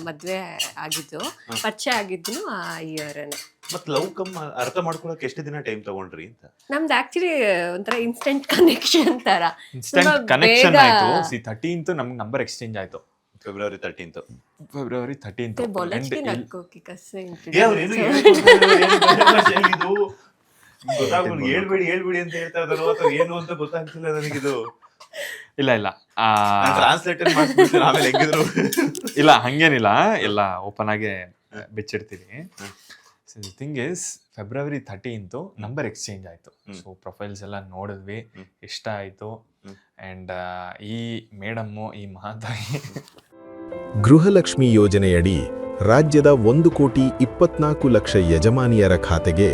ಮದ್ವೆ ಆಗಿದ್ದು, ಪರಿಚಯ ಆಗಿದ್ದು ಆ ಇಯರ್ನೇ. ಮತ್ ಲವ್ ಕಮ್ ಅರ್ಥ ಮಾಡ್ಕೊಳಕ್ ಎಷ್ಟು ದಿನ ಟೈಮ್ ತಗೊಂಡ್ರಿ ಅಂತ? ನಮ್ದು ಆಕ್ಚುಲಿ ಒಂಥರ ಇನ್ಸ್ಟೆಂಟ್ ಕನೆಕ್ಷನ್ ತರ. ಇನ್ಸ್ಟೆಂಟ್ ಕನೆಕ್ಷನ್ ಆಯ್ತು. 13th ನಮ್ಗೆ ನಂಬರ್ ಎಕ್ಸ್ಚೇಂಜ್ ಆಯ್ತು. February 13th. ಹೇಳ್ಬೇಡಿ ಅಂತ ಹೇಳ್ತಾ ಇದಾರೋ ಅಥವಾ ಏನು ಅಂತ ಗೊತ್ತಾಗ್ತಿಲ್ಲ ನನಗಿದು. ಇಲ್ಲ ಟ್ರಾನ್ಸ್ಲೇಟರ್ ಮಾಡ್ಬಿಡ್ತೀನಿ ಆಮೇಲೆ ಹೆಂಗಿದ್ರು. ಇಲ್ಲ ಹಂಗೇನಿಲ್ಲ, ಎಲ್ಲ ಓಪನ್ ಆಗಿ ಬಿಚ್ಚಿಡ್ತೀವಿ. Thing is February 13th number exchange ಆಯ್ತು. ಸೊ ಪ್ರೊಫೈಲ್ಸ್ ಎಲ್ಲ ನೋಡಿದ್ವಿ, ಇಷ್ಟ ಆಯ್ತು. ಅಂಡ್ ಈ ಮೇಡಮ್ಮು, ಈ ಮಹಾತಾಯಿ ಗೃಹಲಕ್ಷ್ಮಿ ಯೋಜನೆಯಡಿ ರಾಜ್ಯದ 1,24,00,000 ಯಜಮಾನಿಯರ ಖಾತೆಗೆ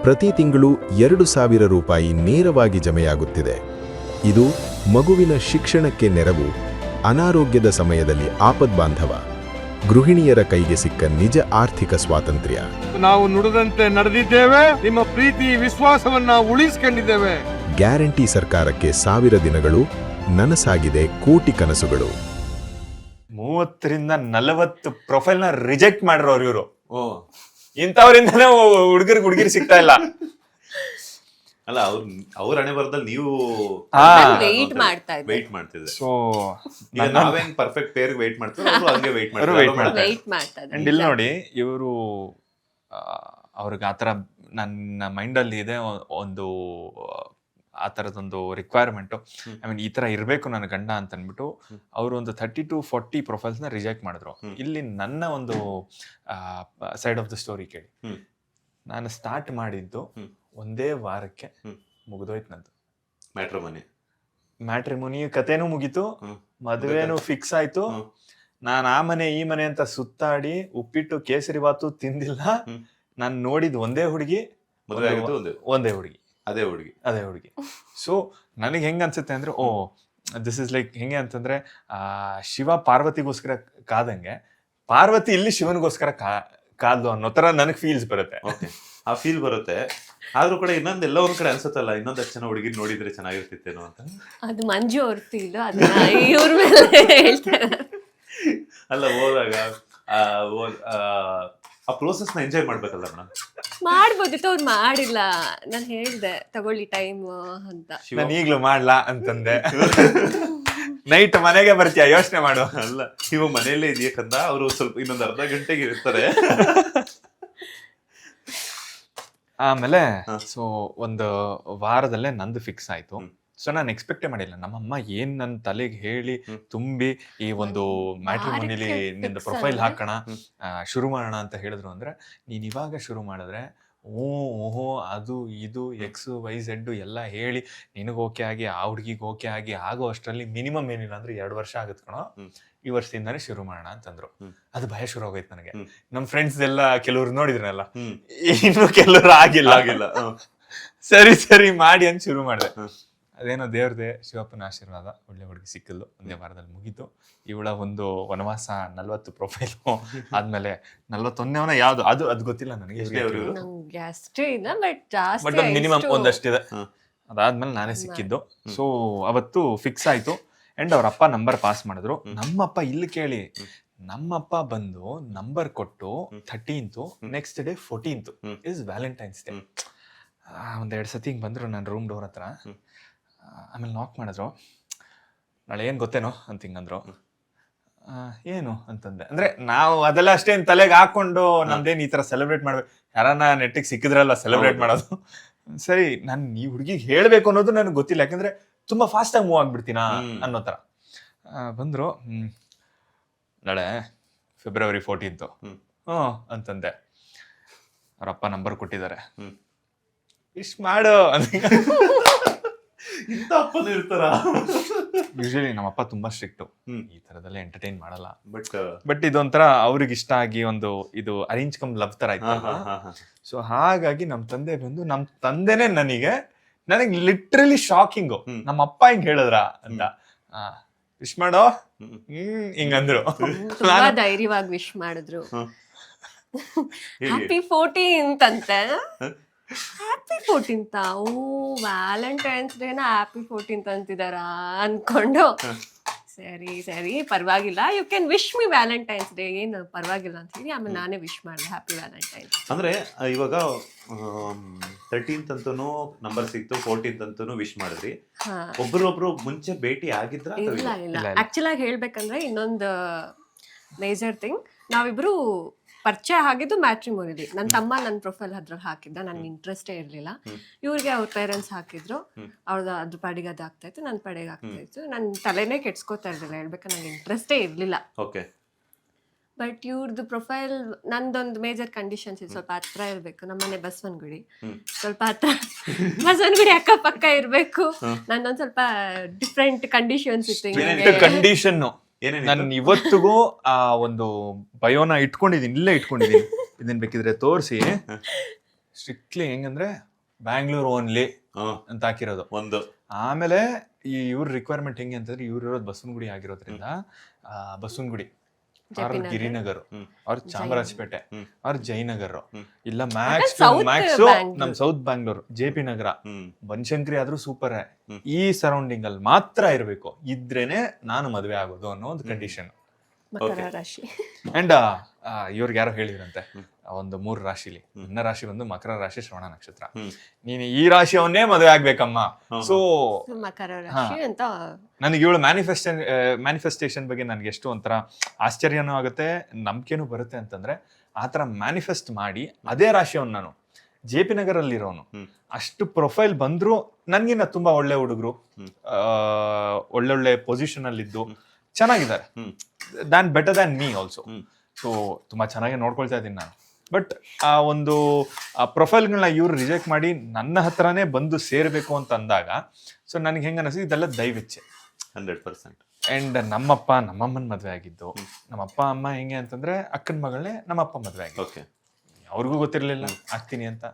ಪ್ರತಿ ತಿಂಗಳು 2,000 ರೂಪಾಯಿ ನೇರವಾಗಿ ಜಮೆಯಾಗುತ್ತಿದೆ. ಇದು ಮಗುವಿನ ಶಿಕ್ಷಣಕ್ಕೆ ನೆರವು, ಅನಾರೋಗ್ಯದ ಸಮಯದಲ್ಲಿ ಆಪದ್ಬಾಂಧವ, ಗೃಹಿಣಿಯರ ಕೈಗೆ ಸಿಕ್ಕ ನಿಜ ಆರ್ಥಿಕ ಸ್ವಾತಂತ್ರ್ಯ. ನಾವು ನುಡಿದಂತೆ ನಡೆದಿದ್ದೇವೆ, ನಿಮ್ಮ ಪ್ರೀತಿ ವಿಶ್ವಾಸವನ್ನ ಉಳಿಸಿಕೊಂಡಿದ್ದೇವೆ. ಗ್ಯಾರಂಟಿ ಸರ್ಕಾರಕ್ಕೆ 1000 ದಿನಗಳು, ನನಸಾಗಿದೆ ಕೋಟಿ ಕನಸುಗಳು. 30ರಿಂದ 40 ಪ್ರೊಫೈಲ್ ನ ರಿಜೆಕ್ಟ್ ಮಾಡಿರೋರು ಇವರು. ಇಂಥವ್ರಿಂದನೇ ಹುಡುಗಿರಿ ಸಿಗ್ತಾ ಇಲ್ಲ. ಅಲ್ಲ, ಅವ್ರ ಹಣೆ ಬರದಲ್ಲಿ ನೀವು ವೆಯ್ಟ್ ಮಾಡ್ತಿದ್ದೆ. ಸೊ ನಾವೇನ್ ಪರ್ಫೆಕ್ಟ್ ಪೇರ್ ವೆಯ್ಟ್ ಮಾಡ್ತೀವಿ, ಹಂಗೆ ವೆಯ್ಟ್ ಮಾಡ್ತಾರೆ. ಅಂಡ್ ಇಲ್ಲಿ ನೋಡಿ, ಇವರು ಅವ್ರಿಗೆ ಆತರ ನನ್ನ ಮೈಂಡಲ್ಲಿ ಇದೆ ಒಂದು ಆ ಥರದೊಂದು ರಿಕ್ವೈರ್ಮೆಂಟು. ಐ ಮೀನ್ ಈ ಥರ ಇರಬೇಕು ನನ್ನ ಗಂಡ ಅಂತ ಅಂದ್ಬಿಟ್ಟು ಅವರು ಒಂದು 30 to 40 ಪ್ರೊಫೈಲ್ಸ್ನ ರಿಜೆಕ್ಟ್ ಮಾಡಿದ್ರು. ಇಲ್ಲಿ ನನ್ನ ಒಂದು ಸೈಡ್ ಆಫ್ ದ ಸ್ಟೋರಿ ಕೇಳಿ. ನಾನು ಸ್ಟಾರ್ಟ್ ಮಾಡಿದ್ದು ಒಂದೇ ವಾರಕ್ಕೆ ಮುಗಿದೋಯ್ತು ನಂದು ಮ್ಯಾಟ್ರಿಮೋನಿ ಕಥೆನೂ ಮುಗೀತು, ಮದುವೆನೂ ಫಿಕ್ಸ್ ಆಯ್ತು. ನಾನು ಆ ಮನೆ ಈ ಮನೆ ಅಂತ ಸುತ್ತಾಡಿ ಉಪ್ಪಿಟ್ಟು ಕೇಸರಿ ಬಾತು ತಿಂದಿಲ್ಲ. ನಾನು ನೋಡಿದ್ ಒಂದೇ ಹುಡುಗಿ, ಅದೇ ಹುಡುಗಿ. ಸೊ ನನಗೆ ಹೆಂಗ ಅನ್ಸುತ್ತೆ ಅಂದ್ರೆ, ದಿಸ್ ಇಸ್ ಲೈಕ್ ಹೆಂಗೆ ಅಂತಂದ್ರೆ ಶಿವ ಪಾರ್ವತಿಗೋಸ್ಕರ ಕಾದಂಗೆ ಪಾರ್ವತಿ ಇಲ್ಲಿ ಶಿವನಿಗೋಸ್ಕರ ಕಾದ್ಲು ಅನ್ನೋ ತರ ನನಗೆ ಫೀಲ್ಸ್ ಬರುತ್ತೆ. ಓಕೆ, ಆ ಫೀಲ್ ಬರುತ್ತೆ. ಆದ್ರೂ ಕೂಡ ಇನ್ನೊಂದೆಲ್ಲ ಒಂದ್ ಕಡೆ ಅನ್ಸುತ್ತಲ್ಲ, ಇನ್ನೊಂದಷ್ಟು ಜನ ಹುಡುಗಿ ನೋಡಿದ್ರೆ ಚೆನ್ನಾಗಿರ್ತಿತ್ತೇನೋ ಅಂತ. ಅದು ಮಂಜು ಅವ್ರ ಫೀಲ್, ಅದನ್ನ ಇವ್ರ ಮೇಲೆ ಹೇಳ್ತಾರೆ. ಅಲ್ಲ, ಹೋದಾಗ ಆ ಪ್ರೋಸೆಸ್ ನ ಎಂಜಾಯ್ ಮಾಡ್ಬೇಕಲ್ಲ ಮೇಡಮ್. ಮಾಡ್ಬೋದಿತ್ತು, ಅವ್ರು ಮಾಡಿಲ್ಲ. ನಾನು ಹೇಳ್ದೆ ತಗೊಳ್ಳಿ ಟೈಮ್ ಅಂತ. ನಾನು ಈಗ್ಲೂ ಮಾಡ್ಲಾ ಅಂತಂದೆ. ನೈಟ್ ಮನೆಗೆ ಬರ್ತೀಯ, ಯೋಚನೆ ಮಾಡು. ಅಲ್ಲ, ಇವ ಮನೆಯಲ್ಲೇ ಇದೆಯಕ್ಕಂದ ಅವ್ರು ಸ್ವಲ್ಪ ಇನ್ನೊಂದು ಅರ್ಧ ಗಂಟೆಗೆ ಇರ್ತಾರೆ. ಆಮೇಲೆ ಸೊ ಒಂದು ವಾರದಲ್ಲೇ ನಂದು ಫಿಕ್ಸ್ ಆಯ್ತು. ಸೊ ನಾನು ಎಕ್ಸ್ಪೆಕ್ಟೇ ಮಾಡಿಲ್ಲ. ನಮ್ಮಮ್ಮ ಏನ್ ನನ್ನ ತಲೆಗೆ ಹೇಳಿ ತುಂಬಿ ಈ ಒಂದು ಮ್ಯಾಟ್ರಿಮೋನಿಲಿ ನಿಂದು ಪ್ರೊಫೈಲ್ ಹಾಕೋಣ, ಶುರು ಮಾಡೋಣ ಅಂತ ಹೇಳಿದ್ರು ಅಂದ್ರೆ, ನೀನ್ ಇವಾಗ ಶುರು ಮಾಡಿದ್ರೆ ಓಹೋ ಅದು ಇದು XYZ ಎಲ್ಲ ಹೇಳಿ ನಿನಗೆ ಓಕೆ ಆಗಿ ಆ ಹುಡುಗಿಗೆ ಓಕೆ ಆಗಿ ಆಗೋ ಅಷ್ಟರಲ್ಲಿ ಮಿನಿಮಮ್ ಏನಿಲ್ಲ ಅಂದ್ರೆ 2 ವರ್ಷ ಆಗುತ್ತೆ ಕಣೋ, ಈ ವರ್ಷದಿಂದಾನೇ ಶುರು ಮಾಡೋಣ ಅಂತಂದ್ರು. ಅದು ಭಯ ಶುರು ಆಗೋಯ್ತು ನನಗೆ. ನಮ್ ಫ್ರೆಂಡ್ಸ್ ಎಲ್ಲ ಕೆಲವ್ರು ನೋಡಿದ್ರಲ್ಲ, ಇನ್ನು ಕೆಲವ್ರು ಆಗಿಲ್ಲ. ಸರಿ ಮಾಡಿ ಅಂತ ಶುರು ಮಾಡಿದೆ. ಅದೇನೋ ದೇವ್ರದೇ ಶಿವಪ್ಪನ ಆಶೀರ್ವಾದ, ಒಳ್ಳೆ ಹುಡುಗಿ ಸಿಕ್ಕಿದ್ಲು. ಒಂದೇ ವಾರದಲ್ಲಿ ಮುಗೀತು. ಇವಳ ಒಂದು ವನವಾಸ 40 ಪ್ರೊಫೈಲ್ ಆದ್ಮೇಲೆ 41ನೇ ಯಾವ್ದು ಅದು ಗೊತ್ತಿಲ್ಲ ನನಗೆ. ನಂಗೆ ಅಷ್ಟೇ ಇಲ್ಲ, ಬಟ್ ಮಿನಿಮಮ್ ಒಂದಷ್ಟಿದೆ. ಅದಾದ್ಮೇಲೆ ನಾನೇ ಸಿಕ್ಕಿದ್ದು. ಸೊ ಅವತ್ತು ಫಿಕ್ಸ್ ಆಯ್ತು. ಅಂಡ್ ಅವ್ರ ಅಪ್ಪ ನಂಬರ್ ಪಾಸ್ ಮಾಡಿದ್ರು. ನಮ್ಮಪ್ಪ ಇಲ್ಲಿ ಕೇಳಿ, ನಮ್ಮಪ್ಪ ಬಂದು ನಂಬರ್ ಕೊಟ್ಟು 13th, next day 14th is Valentine's day. 1-2 ಸತಿ ಹಿಂಗ್ ಬಂದ್ರು ನನ್ನ ರೂಮ್ ಡೋರ್ ಹತ್ರ. ಆಮೇಲೆ ನಾಕ್ ಮಾಡಿದ್ರು. ನಾಳೆ ಏನ್ ಗೊತ್ತೇನೋ ಅಂತ ಹಿಂಗಂದ್ರು. ಏನು ಅಂತಂದೆ. ಅಂದ್ರೆ ನಾವು ಅದೆಲ್ಲ ಅಷ್ಟೇನ್ ತಲೆಗೆ ಹಾಕೊಂಡು ನಮ್ದೇನ್ ಈ ತರ ಸೆಲೆಬ್ರೇಟ್ ಮಾಡ್ಬೇಕು, ಯಾರನ್ನ ನೆಟ್ಟಿಗೆ ಸಿಕ್ಕಿದ್ರಲ್ಲ ಸೆಲೆಬ್ರೇಟ್ ಮಾಡೋದು. ಸರಿ, ನಾನು ಈ ಹುಡುಗಿಗೆ ಹೇಳ್ಬೇಕು ಅನ್ನೋದು ನನಗೆ ಗೊತ್ತಿಲ್ಲ, ಯಾಕಂದ್ರೆ ತುಂಬಾ ಫಾಸ್ಟ್ ಆಗಿ ಮೂವ್ ಆಗ್ಬಿಡ್ತೀನಾ ಅನ್ನೋ ತರ. ಬಂದ್ರು. ನಾಳೆ February 14th ಅಂತಂದೆ. ಅವ್ರಪ್ಪ ನಂಬರ್ ಕೊಟ್ಟಿದ್ದಾರೆ, ವಿಶ್ ಮಾಡು ಅಂತ. ಇಂಥ ಅಪ್ಪನೂ ಇರ್ತಾರ? ಯೂಶಲಿ ನಮ್ಮಪ್ಪ ತುಂಬಾ ಸ್ಟ್ರಿಕ್ಟ್, ಈ ತರದೆಲ್ಲ ಎಂಟರ್ಟೈನ್ ಮಾಡಲ್ಲ. ಬಟ್ ಇದೊಂಥರ ಅವ್ರಿಗೆ ಇಷ್ಟ ಆಗಿ ಒಂದು ಇದು ಅರೇಂಜ್ ಕಮ್ ಲವ್ ತರ ಆಯ್ತು. ಸೊ ಹಾಗಾಗಿ ನಮ್ ತಂದೆ ಬಂದು, ನಮ್ ತಂದೆನೆ ನನಗೆ ಲಿಟ್ರಲಿ ಶಾಕಿಂಗು. ನಮ್ಮ ಅಪ್ಪ ಹಿಂಗ್ ಹೇಳಿದ್ರ ಅಂತ, ವಿಶ್ ಮಾಡೋ ಹಿಂಗಂದ್ರು. ತುಂಬಾ ಧೈರ್ಯವಾಗಿ ವಿಶ್ ಮಾಡಿದ್ರು. ಹ್ಯಾಪಿ 14th ಅಂತ. ಹ್ಯಾಪಿ 14th, ಓ ವ್ಯಾಲೆಂಟೈನ್ಸ್ ಡೇನ ಹ್ಯಾಪಿ 14th ಅಂತಿದಾರ ಅನ್ಕೊಂಡು, ಸರಿ ಪರವಾಗಿಲ್ಲ, you can wish me Valentine's day, ಏನು ಪರವಾಗಿಲ್ಲ ಅಂತ ಹೇಳಿ ಆಮೇಲೆ ನಾನೇ ವಿಶ್ ಮಾಡಿದೆ ಹ್ಯಾಪಿ ವ್ಯಾಲೆಂಟೈನ್ಸ್. ಅಂದ್ರೆ ಇವಾಗ 13th ಅಂತೂ ನಂಬರ್ ಸಿಕ್ತು, 14th ಅಂತೂ ವಿಶ್ ಮಾಡಿದ್ರಿ. ಒಬ್ರೊಬ್ರು ಮುಂಚೆ ಭೇಟಿ ಆಗಿದ್ರ? ಇಲ್ಲ ಆಕ್ಚುಲ್ ಆಗಿ ಹೇಳ್ಬೇಕಂದ್ರೆ ಇನ್ನೊಂದು ಮೇಜರ್ ಥಿಂಗ್, ನಾವಿಬ್ರು ಪರಿಚಯ ಆಗಿದ್ದು ಮ್ಯಾಟ್ರಿಮೋನಿಲಿ. ನನ್ನ ತಮ್ಮ ನನ್ನ ಪ್ರೊಫೈಲ್ ಅದ್ರಲ್ಲಿ ಹಾಕಿದ್ದ, ನನ್ಗೆ ಇಂಟ್ರೆಸ್ಟೇ ಇರಲಿಲ್ಲ. ಇವ್ರಿಗೆ ಅವ್ರ ಪೇರೆಂಟ್ಸ್ ಹಾಕಿದ್ರು, ಅವ್ರದ್ದು ಅದ್ರ ಪಾಡಿಗೆ ಅದು ಆಗ್ತಾ ಇತ್ತು, ನನ್ನ ಪಾಡಿಗೆ ಆಗ್ತಾ ಇತ್ತು. ನನ್ನ ತಲೆನೇ ಕೆಡ್ಸ್ಕೊತಾ ಇರಲಿಲ್ಲ, ಹೇಳ್ಬೇಕಾದ್ರೆ ನಂಗೆ ಇಂಟ್ರೆಸ್ಟೇ ಇರಲಿಲ್ಲ. ಓಕೆ. ಬಟ್ ಇವ್ರದ್ದು ಪ್ರೊಫೈಲ್, ನಂದೊಂದು ಮೇಜರ್ ಕಂಡೀಷನ್ಸ್ ಇದೆ, ಸ್ವಲ್ಪ ಹತ್ರ ಇರಬೇಕು. ನಮ್ಮನೆ ಬಸವನಗುಡಿ, ಸ್ವಲ್ಪ ಹತ್ರ ಬಸವನಗುಡಿ ಅಕ್ಕಪಕ್ಕ ಇರಬೇಕು. ನಂದೊಂದು ಸ್ವಲ್ಪ ಡಿಫ್ರೆಂಟ್ ಕಂಡೀಷನ್ಸ್ ಇತ್ತು. ಕಂಡೀಷನ್ ನಾನು ಇವತ್ತಿಗೂ ಆ ಒಂದು ಬಯೋನ ಇಲ್ಲೇ ಇಟ್ಕೊಂಡಿದ್ದೀನಿ. ಇದನ್ ಬೇಕಿದ್ರೆ ತೋರಿಸಿ. ಸ್ಟ್ರಿಕ್ಟ್ಲಿ ಹೆಂಗಂದ್ರೆ ಬ್ಯಾಂಗ್ಳೂರ್ ಓನ್ಲಿ ಅಂತ ಹಾಕಿರೋದು ಒಂದು. ಆಮೇಲೆ ಈ ಇವ್ರ ರಿಕ್ವೈರ್ಮೆಂಟ್ ಹೆಂಗೆ ಅಂತಂದ್ರೆ, ಇವ್ರು ಇರೋದು ಬಸವನಗುಡಿ ಆಗಿರೋದ್ರಿಂದ ಬಸವನಗುಡಿ ಅವ್ರ ಗಿರಿನಗರ್, ಅವ್ರ ಚಾಮರಾಜಪೇಟೆ, ಅವ್ರ ಜಯನಗರ್, ಇಲ್ಲ ಮ್ಯಾಕ್ಸ್ ನಮ್ ಸೌತ್ ಬ್ಯಾಂಗ್ಳೂರ್, JP ನಗರ, ಬನಶಂಕರಿ ಆದ್ರೂ ಸೂಪರ್. ಈ ಸರೌಂಡಿಂಗ್ ಅಲ್ಲಿ ಮಾತ್ರ ಇರ್ಬೇಕು, ಇದ್ರೇನೆ ನಾನು ಮದ್ವೆ ಆಗೋದು ಅನ್ನೋ ಒಂದು ಕಂಡೀಷನ್. ಅಂಡ್ ಇವ್ರಿಗೆ ಯಾರೋ ಹೇಳಿದ್ರಂತೆ, ಒಂದು 3 ರಾಶಿಲಿ ನನ್ನ ರಾಶಿ ಬಂದು ಮಕರ ರಾಶಿ, ಶ್ರವಣ ನಕ್ಷತ್ರ. ನೀನು ಈ ರಾಶಿಯವನ್ನೇ ಮದುವೆ ಆಗ್ಬೇಕಮ್ಮ. ಸೊ ಮಕರ ರಾಶಿ ಅಂತ ನನಗೆ ಇವಳು ಮ್ಯಾನಿಫೆಸ್ಟೇಷನ್ ಬಗ್ಗೆ ನನಗೆ ಎಷ್ಟು ಒಂಥರ ಆಶ್ಚರ್ಯನೂ ಆಗುತ್ತೆ, ನಂಬಿಕೆನೂ ಬರುತ್ತೆ. ಅಂತಂದ್ರೆ ಆತರ ಮ್ಯಾನಿಫೆಸ್ಟ್ ಮಾಡಿ ಅದೇ ರಾಶಿಯವನ್ ನಾನು JP ನಗರಲ್ಲಿರೋನು, ಅಷ್ಟು ಪ್ರೊಫೈಲ್ ಬಂದ್ರು ನನ್ಗಿನ್ನ ತುಂಬಾ ಒಳ್ಳೆ ಹುಡುಗರು, ಒಳ್ಳೊಳ್ಳೆ ಪೊಸಿಷನ್ ಅಲ್ಲಿ ಇದ್ದು ಚೆನ್ನಾಗಿದ್ದಾರೆ, better than me also. So ತುಂಬಾ ಚೆನ್ನಾಗಿ ನೋಡ್ಕೊಳ್ತಾ ಇದ್ದೀನಿ ನಾನು. ಬಟ್ ಆ ಒಂದು ಪ್ರೊಫೈಲ್ಗಳನ್ನ ಇವ್ರು ರಿಜೆಕ್ಟ್ ಮಾಡಿ ನನ್ನ ಹತ್ರನೇ ಬಂದು ಸೇರ್ಬೇಕು ಅಂತ ಅಂದಾಗ, ಸೊ ನನಗೆ ಹೆಂಗ ಅನಿಸಿದ್ದು, ಇದೆಲ್ಲ ದೈವಿಚ್ಛೆ 100%. ಅಂಡ್ ನಮ್ಮಪ್ಪ ನಮ್ಮಮ್ಮನ ಮದ್ವೆ ಆಗಿದ್ದು, ನಮ್ಮಪ್ಪ ಅಮ್ಮ ಹೆಂಗೆ ಅಂತಂದ್ರೆ ಅಕ್ಕನ ಮಗಳನ್ನೇ ನಮ್ಮಪ್ಪ ಮದ್ವೆ ಆಗಿದ್ದು. ಓಕೆ. ಅವ್ರಿಗೂ ಗೊತ್ತಿರ್ಲಿಲ್ಲ ಆಗ್ತೀನಿ ಅಂತ.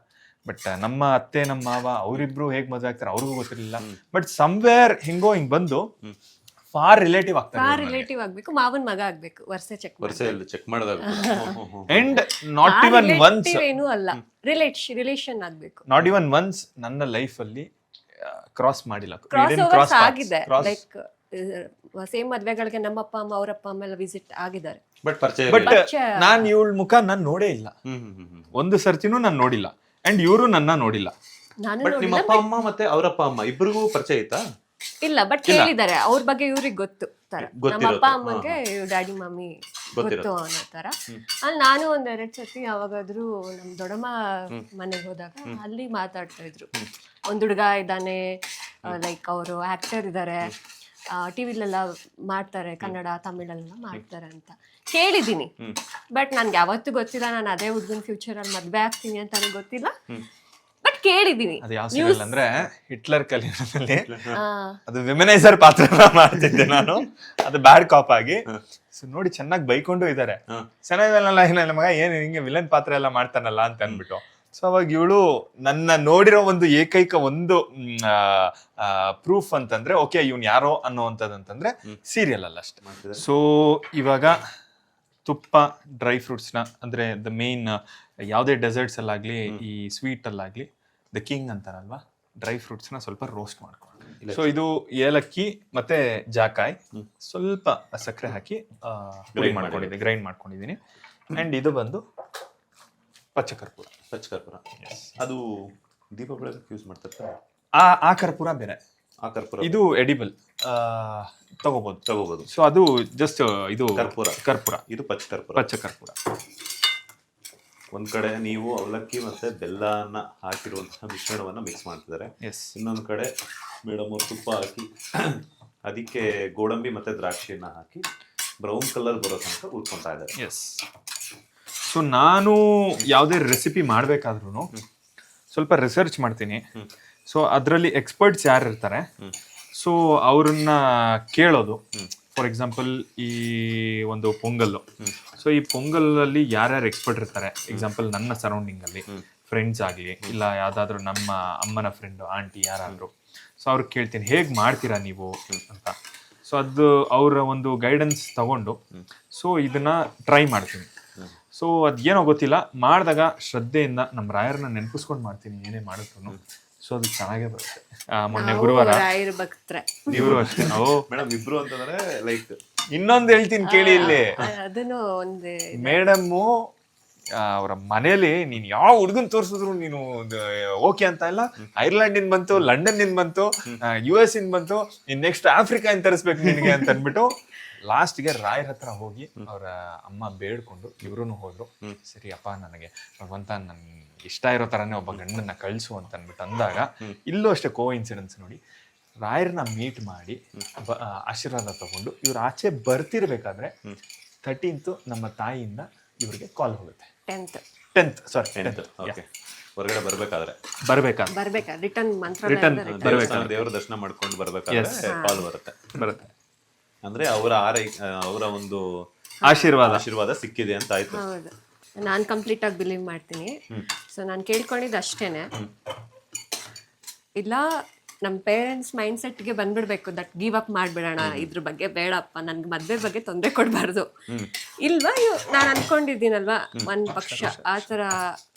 ಬಟ್ ನಮ್ಮ ಅತ್ತೆ ನಮ್ಮ ಮಾವ ಅವರಿಬ್ರು ಹೇಗ್ ಮದ್ವೆ ಆಗ್ತಾರೆ ಅವ್ರಿಗೂ ಗೊತ್ತಿರ್ಲಿಲ್ಲ. ಬಟ್ ಸಮ್ವೇರ್ ಹಿಂಗ್ ಬಂದು ಫಾರ್ ರಿಲೇಟಿವ್ ಆಗ್ತಾರೆ ರಿಲೇಟಿವ್ ಆಗ್ಬೇಕು, ಮಾವನ್ ಮಗ ಆಗ್ಬೇಕು, ವರ್ಷ ಚೆಕ್ ವರ್ಷ ಎಲ್ಲ ಚೆಕ್ ಮಾಡಿದಾಗ ಅಂಡ್ ನಾಟ್ ಇವನ್ ಒನ್ಸ್ ಏನೂ ಅಲ್ಲ, ರಿಲೇಷನ್ ಆಗ್ಬೇಕು. ನಾಟ್ ಇವನ್ ಒನ್ಸ್ ನನ್ನ ಲೈಫ್ ಅಲ್ಲಿ ಕ್ರಾಸ್ ಮಾಡಿಲ್ಲ. ಕ್ರಾಸ್ ಓವರ್ಸ್ ಆಗಿದೆ, ಲೈಕ್ ಸೇಮ್ ಮದ್ವೆಗಳಿಗೆ ನಮ್ಮ ಅಪ್ಪ ಅಮ್ಮ ಅವ್ರ ಅಪ್ಪ ಅಮ್ಮ ಎಲ್ಲ ವಿಸಿಟ್ ಆಗಿದ್ದಾರೆ. ಬಟ್ ಪರಿಚಯ ಬಟ್ ನಾನ್ ಇವಳ ಮುಖ ನಾನ್ ನೋಡೇ ಇಲ್ಲ, ಒಂದು ಸರ್ತಿನೂ ನಾನ್ ನೋಡಿಲ್ಲ ಅಂಡ್ ಇವರು ನನ್ನ ನೋಡಿಲ್ಲ. ನಾನು ಬಟ್ ನಿಮ್ಮ ಅಪ್ಪ ಅಮ್ಮ ಮತ್ತೆ ಅವರಪ್ಪ ಅಮ್ಮ ಇಬ್ಬರಿಗೂ ಪರಿಚಯ ಇತ್ತಾ? ಇಲ್ಲ, ಬಟ್ ಕೇಳಿದ್ದಾರೆ ಅವ್ರ ಬಗ್ಗೆ ಇವ್ರಿಗೆ ಗೊತ್ತು ತರ. ನಮ್ಮ ಅಪ್ಪ ಅಮ್ಮಗೆ ಡ್ಯಾಡಿ ಮಮ್ಮಿ ಗೊತ್ತು ಅನ್ನೋ ತರ. ಅಲ್ಲಿ ನಾನು ಒಂದೆರಡು ಸತಿ ಯಾವಾಗಾದ್ರೂ ನಮ್ ದೊಡ್ಡಮ್ಮ ಮನೆಗೆ ಹೋದಾಗ ಅಲ್ಲಿ ಮಾತಾಡ್ತಾ ಇದ್ರು, ಒಂದ್ ಹುಡುಗ ಇದ್ದಾನೆ, ಲೈಕ್ ಅವರು ಆಕ್ಟರ್ ಇದ್ದಾರೆ, ಟಿವಿಲೆಲ್ಲ ಮಾಡ್ತಾರೆ, ಕನ್ನಡ ತಮಿಳಲ್ಲೆಲ್ಲ ಮಾಡ್ತಾರೆ ಅಂತ ಕೇಳಿದೀನಿ. ಬಟ್ ನನ್ಗೆ ಯಾವತ್ತೂ ಗೊತ್ತಿಲ್ಲ ನಾನು ಅದೇ ಹುಡುಗನ ಫ್ಯೂಚರ್ ಅಲ್ಲಿ ಮದ್ವೆ ಆಗ್ತೀನಿ ಅಂತ ನನಗೆ ಗೊತ್ತಿಲ್ಲ, ಬಟ್ ಕೇಳಿದೀನಿ. ಅದು ಯಾವ ಸೀರಿಯಲ್ ಅಂದ್ರೆ ಹಿಟ್ಲರ್ ಕಲಿಯೋದ್ರಲ್ಲಿ ಅದು ವಿಮೆನೈಸರ್ ಪಾತ್ರ ಮಾಡ್ತಿದ್ದೆ ನಾನು, ಅದು ಬ್ಯಾಡ್ ಕಾಪ್ ಆಗಿ. ಸೊ ನೋಡಿ ಚೆನ್ನಾಗಿ ಬೈಕೊಂಡು ಇದಾರೆ, ಚೆನ್ನಾಗಿಲ್ಲ ಏನ ಮಗ ಏನು ಹಿಂಗೆ ವಿಲನ್ ಪಾತ್ರ ಎಲ್ಲ ಮಾಡ್ತಾನಲ್ಲ ಅಂತ ಅನ್ಬಿಟ್ಟು. ಸೊ ಅವಾಗ ಇವಳು ನನ್ನ ನೋಡಿರೋ ಒಂದು ಏಕೈಕ ಒಂದು ಪ್ರೂಫ್ ಅಂತಂದ್ರೆ ಓಕೆ ಇವ್ನು ಯಾರೋ ಅನ್ನೋವಂಥದ್ದಂತಂದ್ರೆ ಸೀರಿಯಲ್ ಅಲ್ಲ ಅಷ್ಟೇ. ಸೊ ಇವಾಗ ತುಪ್ಪ, ಡ್ರೈ ಫ್ರೂಟ್ಸ್ನ ಅಂದ್ರೆ ದ ಮೇನ್ ಯಾವುದೇ ಡೆಸರ್ಟ್ಸ್ ಅಲ್ಲಾಗ್ಲಿ ಈ ಸ್ವೀಟ್ ಅಲ್ಲಾಗ್ಲಿ ದ ಕಿಂಗ್ ಅಂತಾರಲ್ವಾ, ಡ್ರೈ ಫ್ರೂಟ್ಸ್ನ ಸ್ವಲ್ಪ ರೋಸ್ಟ್ ಮಾಡ್ಕೊಂಡು, ಸೊ ಇದು ಏಲಕ್ಕಿ ಮತ್ತೆ ಜಾಕಾಯ್ ಸ್ವಲ್ಪ ಸಕ್ಕರೆ ಹಾಕಿ ಗ್ರೈಂಡ್ ಮಾಡ್ಕೊಂಡಿದ್ದೀನಿ. ಅಂಡ್ ಇದು ಬಂದು ಪಚ್ಚಕರ್ಪೂರ. ಅದು ದೀಪಾವಳಿಗೆ ಯೂಸ್ ಮಾಡ್ತಾರೆ. ಆ ಕರ್ಪೂರ ಬೇರೆ, ಆ ಕರ್ಪೂರ ಇದು ಎಡಿಬಲ್ ತಗೋಬಹುದು. ಸೊ ಅದು ಜಸ್ಟ್ ಇದು ಕರ್ಪೂರ, ಇದು ಪಚ್ಚಕರ್ಪೂರ. ಒಂದ್ ಕಡೆ ನೀವು ಅವಲಕ್ಕಿ ಮತ್ತೆ ಬೆಲ್ಲನ ಹಾಕಿರುವಂತಹ ಮಿಶ್ರಣವನ್ನ ಮಿಕ್ಸ್ ಮಾಡ್ತಿದ್ದಾರೆ, ಇನ್ನೊಂದ್ ಕಡೆ ಮೇಡಮ್ ಅವ್ರು ತುಪ್ಪ ಹಾಕಿ ಅದಕ್ಕೆ ಗೋಡಂಬಿ ಮತ್ತೆ ದ್ರಾಕ್ಷಿಯನ್ನ ಹಾಕಿ ಬ್ರೌನ್ ಕಲರ್ ಬರೋ ತನಕ ಉಳ್ಕೊಂತಾ ಇದ್ದಾರೆ. ಸೊ ನಾನು ಯಾವುದೇ ರೆಸಿಪಿ ಮಾಡ್ಬೇಕಾದ್ರೂ ಸ್ವಲ್ಪ ರಿಸರ್ಚ್ ಮಾಡ್ತೀನಿ. ಸೊ ಅದರಲ್ಲಿ ಎಕ್ಸ್ಪರ್ಟ್ಸ್ ಯಾರು ಇರ್ತಾರೆ, ಸೊ ಅವ್ರನ್ನ ಕೇಳೋದು. ಫಾರ್ ಎಕ್ಸಾಂಪಲ್ ಈ ಒಂದು ಪೊಂಗಲ್ಲು, ಸೊ ಈ ಪೊಂಗಲಲ್ಲಿ ಯಾರ್ಯಾರು ಎಕ್ಸ್ಪರ್ಟ್ ಇರ್ತಾರೆ, ಎಕ್ಸಾಂಪಲ್ ನನ್ನ ಸರೌಂಡಿಂಗ್ ಅಲ್ಲಿ ಫ್ರೆಂಡ್ಸ್ ಆಗಲಿ ಇಲ್ಲ ಯಾವ್ದಾದ್ರು ನಮ್ಮ ಅಮ್ಮನ ಫ್ರೆಂಡ್ ಆಂಟಿ ಯಾರಾದ್ರು, ಸೊ ಅವ್ರಿಗೆ ಕೇಳ್ತೀನಿ ಹೇಗೆ ಮಾಡ್ತೀರಾ ನೀವು ಅಂತ. ಸೊ ಅದು ಅವರ ಒಂದು ಗೈಡೆನ್ಸ್ ತಗೊಂಡು ಸೊ ಇದನ್ನ ಟ್ರೈ ಮಾಡ್ತೀನಿ. ಸೊ ಅದೇನೋ ಗೊತ್ತಿಲ್ಲ, ಮಾಡಿದಾಗ ಶ್ರದ್ಧೆಯಿಂದ ನಮ್ಮ ರಾಯರನ್ನ ನೆನಪಿಸ್ಕೊಂಡು ಮಾಡ್ತೀನಿ ಏನೇ ಮಾಡಿದ್ರು. ಸೊ ಅದು ಚೆನ್ನಾಗೇ ಬರುತ್ತೆ. ಮೊನ್ನೆ ಗುರುವಾರ ಇವರು ಅಷ್ಟೇ, ಮೇಡಮ್ ಇಬ್ರು ಅಂತಂದ್ರೆ ಲೈಕ್ ಇನ್ನೊಂದು ಹೇಳ್ತೀನಿ ಕೇಳಿ ಇಲ್ಲಿ. ಅದನ್ನು ಒಂದು ಮೇಡಮ್ಮು ಅವರ ಮನೇಲಿ ನೀನ್ ಯಾವ ಹುಡುಗನ್ ತೋರ್ಸಿದ್ರು ನೀನು ಓಕೆ ಅಂತ ಇಲ್ಲ, ಐರ್ಲೆಂಡ್ ಇಂದ ಬಂತು, ಲಂಡನ್ ಇಂದ ಬಂತು, US ಇಂದ ಬಂತು, ಇನ್ ನೆಕ್ಸ್ಟ್ ಆಫ್ರಿಕಾ ಇಂದ ತರಿಸ್ಬೇಕು ನಿನಗೆ ಅಂತ ಅಂದ್ಬಿಟ್ಟು ಲಾಸ್ಟ್ಗೆ ರಾಯರ್ ಹತ್ರ ಹೋಗಿ ಅವರ ಅಮ್ಮ ಬೇಡ್ಕೊಂಡು ಇವ್ರು ಹೋದ್ರು. ಸರಿ ಅಪ್ಪ ನನಗೆ ಭಗವಂತ ನನ್ ಇಷ್ಟ ಇರೋ ತರಾನೇ ಒಬ್ಬ ಗಂಡನ್ನ ಕಳ್ಸು ಅಂತ ಅಂದ್ಬಿಟ್ಟು ಅಂದಾಗ ಇಲ್ಲೂ ಅಷ್ಟೇ ಕೋ ಇನ್ಸಿಡೆನ್ಸ್ ನೋಡಿ, ರಾಯರ್ನ ಮೀಟ್ ಮಾಡಿ ಆಶೀರ್ವಾದ ತಗೊಂಡು ಇವ್ರು ಆಚೆ ಬರ್ತಿರ್ಬೇಕಾದ್ರೆ 13th ನಮ್ಮ ತಾಯಿಯಿಂದ ಇವ್ರಿಗೆ ಕಾಲ್ ಹೋಗುತ್ತೆ. 10th ಹೊರಗಡೆ ಬರ್ಬೇಕಾದ್ರೆ ರಿಟರ್ನ್ ದೇವರ ದರ್ಶನ ಮಾಡ್ಕೊಂಡು ಬರ್ಬೇಕಾದ್ರೆ ಕಾಲ್ ಬರುತ್ತೆ. ಅಂದ್ರೆ ಅವರ ಒಂದು ಆಶೀರ್ವಾದ ಸಿಕ್ಕಿದೆ ಅಂತ ಆಯ್ತು. ನಾನು ಕಂಪ್ಲೀಟ್ ಆಗಿ ಬಿಲೀವ್ ಮಾಡ್ತೀನಿ. ಸೊ ನಾನು ಕೇಳ್ಕೊಂಡಿದ್ದು ಅಷ್ಟೇನೆ, ಇಲ್ಲ ನಮ್ಮ ಪೇರೆಂಟ್ಸ್ ಮೈಂಡ್ ಸೆಟ್ಗೆ ಬಂದ್ಬಿಡ್ಬೇಕು, ದಟ್ ಗಿವ್ ಅಪ್ ಮಾಡ್ಬಿಡೋಣ, ಇದ್ರ ಬಗ್ಗೆ ಬೇಡಪ್ಪ, ನನ್ಗೆ ಮದ್ವೆ ಬಗ್ಗೆ ತೊಂದರೆ ಕೊಡಬಾರ್ದು. ಇಲ್ವಾ ನಾನು ಅನ್ಕೊಂಡಿದ್ದೀನಲ್ವಾ ಒಂದ್ ಪಕ್ಷ ಆ ಥರ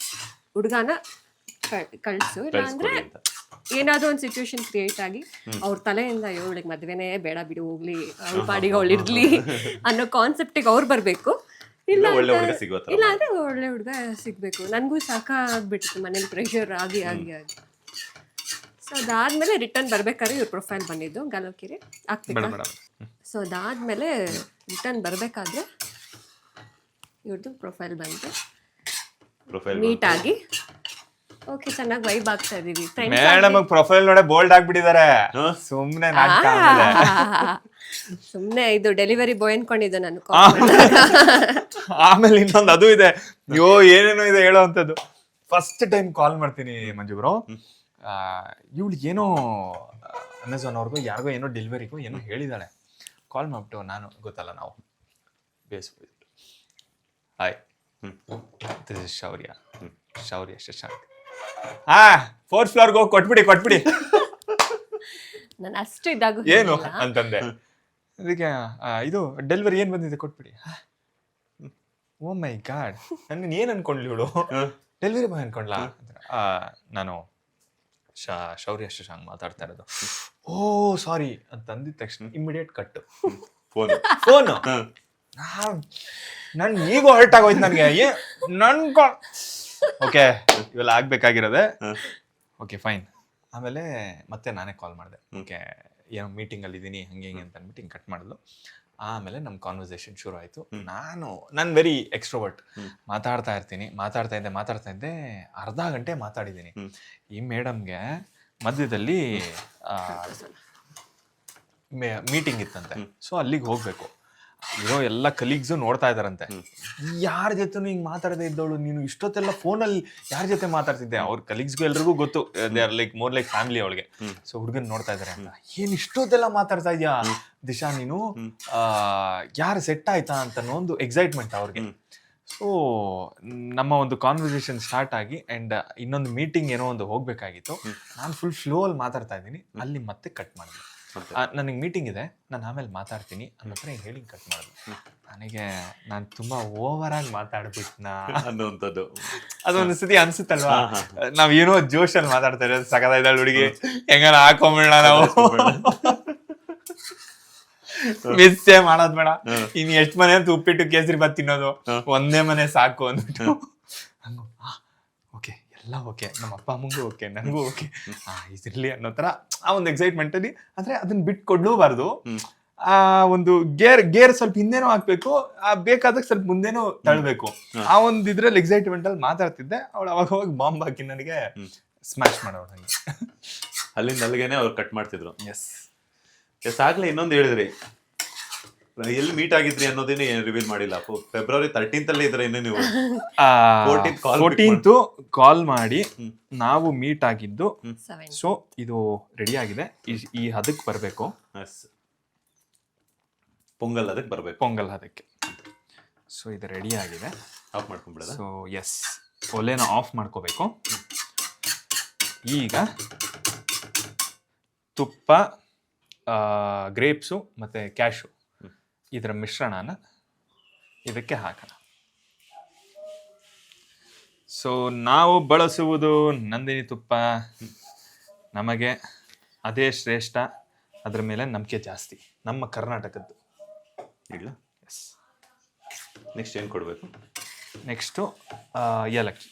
ಹುಡುಗನ ಕಳ್ಸು, ಇಲ್ಲ ಅಂದ್ರೆ ಏನಾದ್ರು ಒಂದು ಸಿಚುವೇಶನ್ ಕ್ರಿಯೇಟ್ ಆಗಿ ಅವ್ರ ತಲೆಯಿಂದ ಇವಳಿಗೆ ಮದ್ವೆನೇ ಬೇಡ ಬಿಡು, ಹೋಗ್ಲಿ ಅವಳ ಪಾಡಿಗೆ ಅವಳಿರ್ಲಿ ಅನ್ನೋ ಕಾನ್ಸೆಪ್ಟಿಗೆ ಅವ್ರು ಬರ್ಬೇಕು. ಇಲ್ಲ ಅಂದ್ರೆ ಒಳ್ಳೆ ಹುಡುಗ ಸಿಗ್ಬೇಕು. ನನಗೂ ಸಾಕಾಗ್ಬಿಟ್ಟಿತ್ತು ಮನೇಲಿ ಪ್ರೆಷರ್ ಆಗಿ. ಸೊ ಅದಾದ್ಮೇಲೆ ರಿಟರ್ನ್ ಬರ್ಬೇಕಾದ್ರೆ ಇವ್ರ ಪ್ರೊಫೈಲ್ ಬಂದಿದ್ದು ಗಲೋಕಿರಿ ಆಗ್ತಿತ್ತು. ಸೊ ಅದಾದ್ಮೇಲೆ ರಿಟರ್ನ್ ಬರ್ಬೇಕಾದ್ರೆ ಇವ್ರದ್ದು ಪ್ರೊಫೈಲ್ ಬಂತು, ಮೀಟ್ ಆಗಿ ಓಕೆ ಚೆನ್ನಾಗಿ ವೈಬ್ ಆಗ್ತಾ ಇದೀವಿ. ಮೇಡಮ್ ಪ್ರೊಫೈಲ್ ನೋಡೇ ಬೋಲ್ಡ್ ಆಗ್ಬಿಟ್ಟಿದ್ದಾರೆ, ಸುಮ್ನೆ ಇದು ಡೆಲಿವರಿ ಬಾಯ್ ಅನ್ಕೊಂಡಿದ್ದೆ ನಾನು. ಆಮೇಲೆ ಇನ್ನೊಂದು ಅದು ಇದೆ, ಏನೇನೋ ಇದೆ ಹೇಳೋ ಅಂತದ್ದು. ಫಸ್ಟ್ ಟೈಮ್ ಕಾಲ್ ಮಾಡ್ತೀನಿ ಮಂಜು ಬ್ರೋ, ಇವಳಿಗೆ ಏನೋ ಅಮೆಝಾನ್ ಅವ್ರಿಗೂ ಯಾರಿಗೋ ಏನೋ ಡೆಲಿವರಿಗೂ ಏನೋ ಹೇಳಿದಾಳೆ. ಕಾಲ್ ಮಾಡ್ಬಿಟ್ಟು ನಾನು ಗೊತ್ತಲ್ಲ ನಾವು ಬೇಯಿಸ್ಬೋದು, ಹಾಯ್ ದಿಸ್ ಇಸ್ ಶೌರ್ಯ ಶಶಾಂಕ್, 4th ಫ್ಲೋರ್ಗೆ ಹೋಗಿ ಕೊಟ್ಬಿಡಿ ನಾನು ಅಷ್ಟು ಇದಾಗ ಏನು ಅಂತಂದೆ. ಅದಕ್ಕೆ ಇದು ಡೆಲಿವರಿ ಏನು ಬಂದಿದೆ ಕೊಟ್ಬಿಡಿ. ಓ ಮೈ ಗಾಡ್, ನನ್ನ ಏನು ಅನ್ಕೊಂಡ್ಲಿ ಇವಳು, ಡೆಲಿವರಿ ಬಾಯ್ ಅನ್ಕೊಂಡ್ಲಾ? ನಾನು ಶೌರ್ಯ ಶಶಾಂಕ್ ಮಾತಾಡ್ತಾ ಇರೋದು. ಓ ಸಾರಿ ಅಂತ ಅಂದಿದ ತಕ್ಷಣ ಇಮಿಡಿಯೇಟ್ ಕಟ್ಟು ಫೋನು. ನನ್ ಈಗ ಹರ್ಟ್ ಆಗೋಯ್ತು ನನಗೆ. ಓಕೆ, ಇವೆಲ್ಲ ಆಗ್ಬೇಕಾಗಿರೋದೆ. Okay fine. ಆಮೇಲೆ ಮತ್ತೆ ನಾನೇ ಕಾಲ್ ಮಾಡಿದೆ. ಓಕೆ, ಏನೋ ಮೀಟಿಂಗಲ್ಲಿ ಇದ್ದೀನಿ ಹಂಗೆ ಹಿಂಗೆ ಅಂತ ಅಂದ್ಬಿಟ್ಟು ಹಿಂಗೆ ಕಟ್ ಮಾಡಿದ್ಲು. ಆಮೇಲೆ ನಮ್ಮ ಕಾನ್ವರ್ಸೇಷನ್ ಶುರು ಆಯಿತು. ನಾನು ವೆರಿ ಎಕ್ಸ್ಟ್ರೋವರ್ಟ್, ಮಾತಾಡ್ತಾ ಇದ್ದೆ ಅರ್ಧ ಗಂಟೆ ಮಾತಾಡಿದ್ದೀನಿ. ಈ ಮೇಡಮ್ಗೆ ಮಧ್ಯದಲ್ಲಿ ಮೀಟಿಂಗ್ ಇತ್ತಂತೆ. ಸೊ ಅಲ್ಲಿಗೆ ಹೋಗ್ಬೇಕು. ಇರೋ ಎಲ್ಲ ಕಲೀಗ್ಸು ನೋಡ್ತಾ ಇದಾರಂತೆ, ಯಾರ ಜೊತೆನೂ ಹಿಂಗೆ ಮಾತಾಡದೇ ಇದ್ದವಳು ನೀನು ಇಷ್ಟೊತ್ತೆಲ್ಲ ಫೋನಲ್ಲಿ ಯಾರ ಜೊತೆ ಮಾತಾಡ್ತಿದ್ದೆ. ಅವ್ರ ಕಲೀಗ್ಸ್ಗೂ ಎಲ್ರಿಗೂ ಗೊತ್ತು, they are like more like family ಅವಳಿಗೆ. ಸೊ ಹುಡುಗನ್ ನೋಡ್ತಾ ಇದಾರೆ ಅಂತ, ಏನ್ ಇಷ್ಟೊತ್ತೆಲ್ಲ ಮಾತಾಡ್ತಾ ಇದ್ಯಾ ದಿಶಾ ನೀನು, ಯಾರು ಸೆಟ್ ಆಯ್ತಾ ಅಂತ ಒಂದು ಎಕ್ಸೈಟ್ಮೆಂಟ್ ಅವ್ರಿಗೆ. ಸೊ ನಮ್ಮ ಒಂದು ಕಾನ್ವರ್ಸೇಷನ್ ಸ್ಟಾರ್ಟ್ ಆಗಿ ಆ್ಯಂಡ್ ಇನ್ನೊಂದು ಮೀಟಿಂಗ್ ಏನೋ ಒಂದು ಹೋಗ್ಬೇಕಾಗಿತ್ತು. ನಾನು ಫುಲ್ ಫ್ಲೋ ಅಲ್ಲಿ ಮಾತಾಡ್ತಾ ಇದ್ದೀನಿ, ಅಲ್ಲಿ ಮತ್ತೆ ಕಟ್ ಮಾಡಿದೆ. ನನಗೆ ಮೀಟಿಂಗ್ ಇದೆ, ನಾನು ಆಮೇಲೆ ಮಾತಾಡ್ತೀನಿ ಅನ್ನೋತ್ರ ಹೇಳಿ ಕಟ್ ಮಾಡಿದ್ರು. ನಾನು ತುಂಬಾ ಓವರ್ ಆಗಿ ಮಾತಾಡ್ಬಿಟ್ನಾ ಅನ್ನೋಂಥದ್ದು ಅದೊಂದು ಸತಿ ಅನ್ಸುತ್ತಲ್ವಾ, ನಾವ್ ಏನೋ ಜೋಶಲ್ಲಿ ಮಾತಾಡ್ತಾ ಇರೋದು, ಸಕದ ಇದ್ದಾಳೆ ಹುಡುಗಿ, ಹೆಂಗಾರ ಹಾಕೊಂಬಿಡ ನಾವು, ಮಿಸ್ಸೇ ಮಾಡೋದ್ ಬೇಡ, ಇನ್ ಎಷ್ಟ್ ಮನೆ ಅಂತ ಉಪ್ಪಿಟ್ಟು ಕೇಸರಿ ಬಾತ್ ತಿನ್ನೋದು, ಒಂದೇ ಮನೆ ಸಾಕು ಅಂದ್ಬಿಟ್ಟು ಓಕೆ ಎಲ್ಲ ಓಕೆ, ನಮ್ಮ ಅಪ್ಪ ಅಮ್ಮಂಗೂ ಓಕೆ, ನನಗೂ ಓಕೆ, ಇದಿರ್ಲಿ ಅನ್ನೋ ತರ ಆ ಒಂದು ಎಕ್ಸೈಟ್ಮೆಂಟ್ ಅಲ್ಲಿ. ಆದ್ರೆ ಅದನ್ನ ಬಿಟ್ಟು ಕೊಡ್ಲೂಬಾರ್ದು. ಆ ಒಂದು ಗೇರ್ ಸ್ವಲ್ಪ ಹಿಂದೆನೂ ಹಾಕ್ಬೇಕು, ಬೇಕಾದಾಗ ಸ್ವಲ್ಪ ಮುಂದೆನೂ ತಳ್ಬೇಕು. ಆ ಒಂದು ಇದ್ರಲ್ಲಿ ಎಕ್ಸೈಟ್ಮೆಂಟ್ ಅಲ್ಲಿ ಮಾತಾಡ್ತಿದ್ದೆ. ಅವಳು ಅವಾಗ ಬಾಂಬ್ ಹಾಕಿ ನನಗೆ ಸ್ಮ್ಯಾಶ್ ಮಾಡೋರು ಹಂಗೆ. ಅಲ್ಲಿಂದ ಅಲ್ಲಿಗೆನೆ ಅವ್ರು ಕಟ್ ಮಾಡ್ತಿದ್ರು. ಎಸ್ ಆಗ್ಲೇ ಇನ್ನೊಂದು ಹೇಳಿದ್ರಿ, ಎಲ್ಲಿ ಮೀಟ್ ಆಗಿದ್ರಿ ಅನ್ನೋದೇನೆ ರಿವೀಲ್ ಮಾಡಿಲ್ಲ. ಫೆಬ್ರವರಿ 13th ಅಲ್ಲೇ ಇದ್ರೆ ಇನ್ನು ನೀವು 14th ಕಾಲ್ ಮಾಡಿ ನಾವು ಮೀಟ್ ಆಗಿದ್ದು. ಸೊ ಇದು ರೆಡಿ ಆಗಿದೆ, ಈ ಹದಕ್ಕೆ ಬರಬೇಕು, ಪೊಂಗಲ್ ಅದಕ್ಕೆ ಬರ್ಬೇಕು, ಪೊಂಗಲ್ ಹದಕ್ಕೆ. ಸೊ ಇದು ರೆಡಿ ಆಗಿದೆ, ಆಫ್ ಮಾಡ್ಕೊಂಡ್ಬಿಡೋದು. ಸೊ ಎಸ್, ಒಲೆನ ಆಫ್ ಮಾಡ್ಕೋಬೇಕು. ಈಗ ತುಪ್ಪ, ಗ್ರೇಪ್ಸು ಮತ್ತು ಕ್ಯಾಶು ಇದರ ಮಿಶ್ರಣನ ಇದಕ್ಕೆ ಹಾಕೋಣ. ಸೊ ನಾವು ಬಳಸುವುದು ನಂದಿನಿ ತುಪ್ಪ, ನಮಗೆ ಅದೇ ಶ್ರೇಷ್ಠ, ಅದರ ಮೇಲೆ ನಂಬಿಕೆ ಜಾಸ್ತಿ, ನಮ್ಮ ಕರ್ನಾಟಕದ್ದು. ಇಲ್ಲ, ಎಸ್. ನೆಕ್ಸ್ಟ್ ಏನು ಕೊಡಬೇಕು? ನೆಕ್ಸ್ಟು ಏಲಕ್ಕಿ.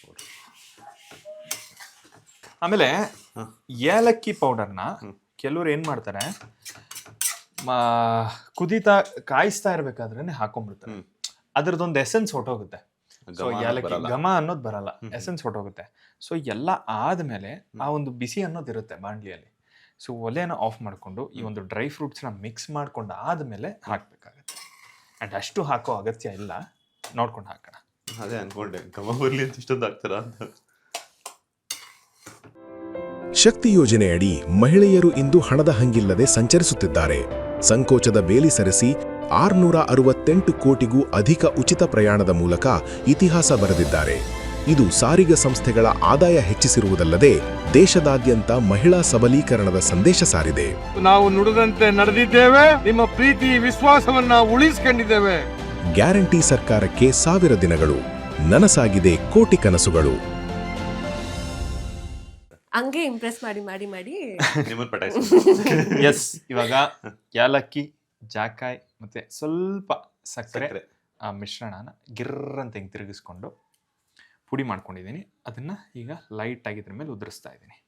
ಪೌಡರ್. ಆಮೇಲೆ ಏಲಕ್ಕಿ ಪೌಡರ್ನ ಕೆಲವ್ರು ಏನು ಮಾಡ್ತಾರೆ, ಕಾಯಿಸ್ತಾ ಇರ್ಬೇಕಾದ್ರೆ ಹಾಕೊಂಡ್ಬಿಡ್ತಾರೆ. ಅದ್ರದ್ದೊಂದು ಎಸೆನ್ಸ್ ಹೊಟ್ಟೋಗುತ್ತೆ. ಸೊ ಏಲಕ್ಕಿ ಘಮ ಅನ್ನೋದು ಬರಲ್ಲ, ಎಸೆನ್ಸ್ ಹೊಟ್ಟೋಗುತ್ತೆ. ಸೊ ಎಲ್ಲ ಆದ್ಮೇಲೆ ಆ ಒಂದು ಬಿಸಿ ಅನ್ನೋದು ಇರುತ್ತೆ ಬಾಂಡ್ಲಿಯಲ್ಲಿ. ಸೊ ಒಲೆನ ಆಫ್ ಮಾಡಿಕೊಂಡು ಈ ಒಂದು ಡ್ರೈ ಫ್ರೂಟ್ಸ್ನ ಮಿಕ್ಸ್ ಮಾಡ್ಕೊಂಡು ಆದ್ಮೇಲೆ ಹಾಕ್ಬೇಕಾಗತ್ತೆ. ಅಂಡ್ ಅಷ್ಟು ಹಾಕೋ ಅಗತ್ಯ ಇಲ್ಲ, ನೋಡ್ಕೊಂಡು ಹಾಕೋಣ. ಅದೇ ಅನ್ಕೊಂಡೆ, ಘಮ ಬರ್ಲಿ ಅಂತ ಇಷ್ಟೊಂದು ಹಾಕ್ತಾರ ಅಂತ. ಶಕ್ತಿ ಯೋಜನೆಯಡಿ ಮಹಿಳೆಯರು ಇಂದು ಹಣದ ಹಂಗಿಲ್ಲದೆ ಸಂಚರಿಸುತ್ತಿದ್ದಾರೆ. ಸಂಕೋಚದ ಬೇಲಿ ಸರಿಸಿ 668 ಕೋಟಿಗೂ ಅಧಿಕ ಉಚಿತ ಪ್ರಯಾಣದ ಮೂಲಕ ಇತಿಹಾಸ ಬರೆದಿದ್ದಾರೆ. ಇದು ಸಾರಿಗೆ ಸಂಸ್ಥೆಗಳ ಆದಾಯ ಹೆಚ್ಚಿಸಿರುವುದಲ್ಲದೆ ದೇಶದಾದ್ಯಂತ ಮಹಿಳಾ ಸಬಲೀಕರಣದ ಸಂದೇಶ ಸಾರಿದೆ. ನಾವು ನುಡಿದಂತೆ ನಡೆದಿದ್ದೇವೆ, ನಿಮ್ಮ ಪ್ರೀತಿ ವಿಶ್ವಾಸವನ್ನ ಉಳಿಸಿಕೊಂಡಿದ್ದೇವೆ. ಗ್ಯಾರಂಟಿ ಸರ್ಕಾರಕ್ಕೆ 1000 ದಿನಗಳು, ನನಸಾಗಿದೆ ಕೋಟಿ ಕನಸುಗಳು. ಹಂಗೆ ಇಂಪ್ರೆಸ್ ಮಾಡಿ ಮಾಡಿ ಮಾಡಿ ನಿಮ್ಮನ್ನು ಪಟಾಯಿಸಿ. ಎಸ್, ಇವಾಗ ಏಲಕ್ಕಿ, ಜಾಕಾಯ್ ಮತ್ತೆ ಸ್ವಲ್ಪ ಸಕ್ಕರೆ ಆ ಮಿಶ್ರಣನ ಗಿರ್ರಂತ ಹಿಂಗೆ ತಿರುಗಿಸ್ಕೊಂಡು ಪುಡಿ ಮಾಡ್ಕೊಂಡಿದ್ದೀನಿ. ಅದನ್ನ ಈಗ ಲೈಟ್ ಆಗಿ ಇದ್ರ ಮೇಲೆ ಉದುರಿಸ್ತಾ ಇದ್ದೀನಿ.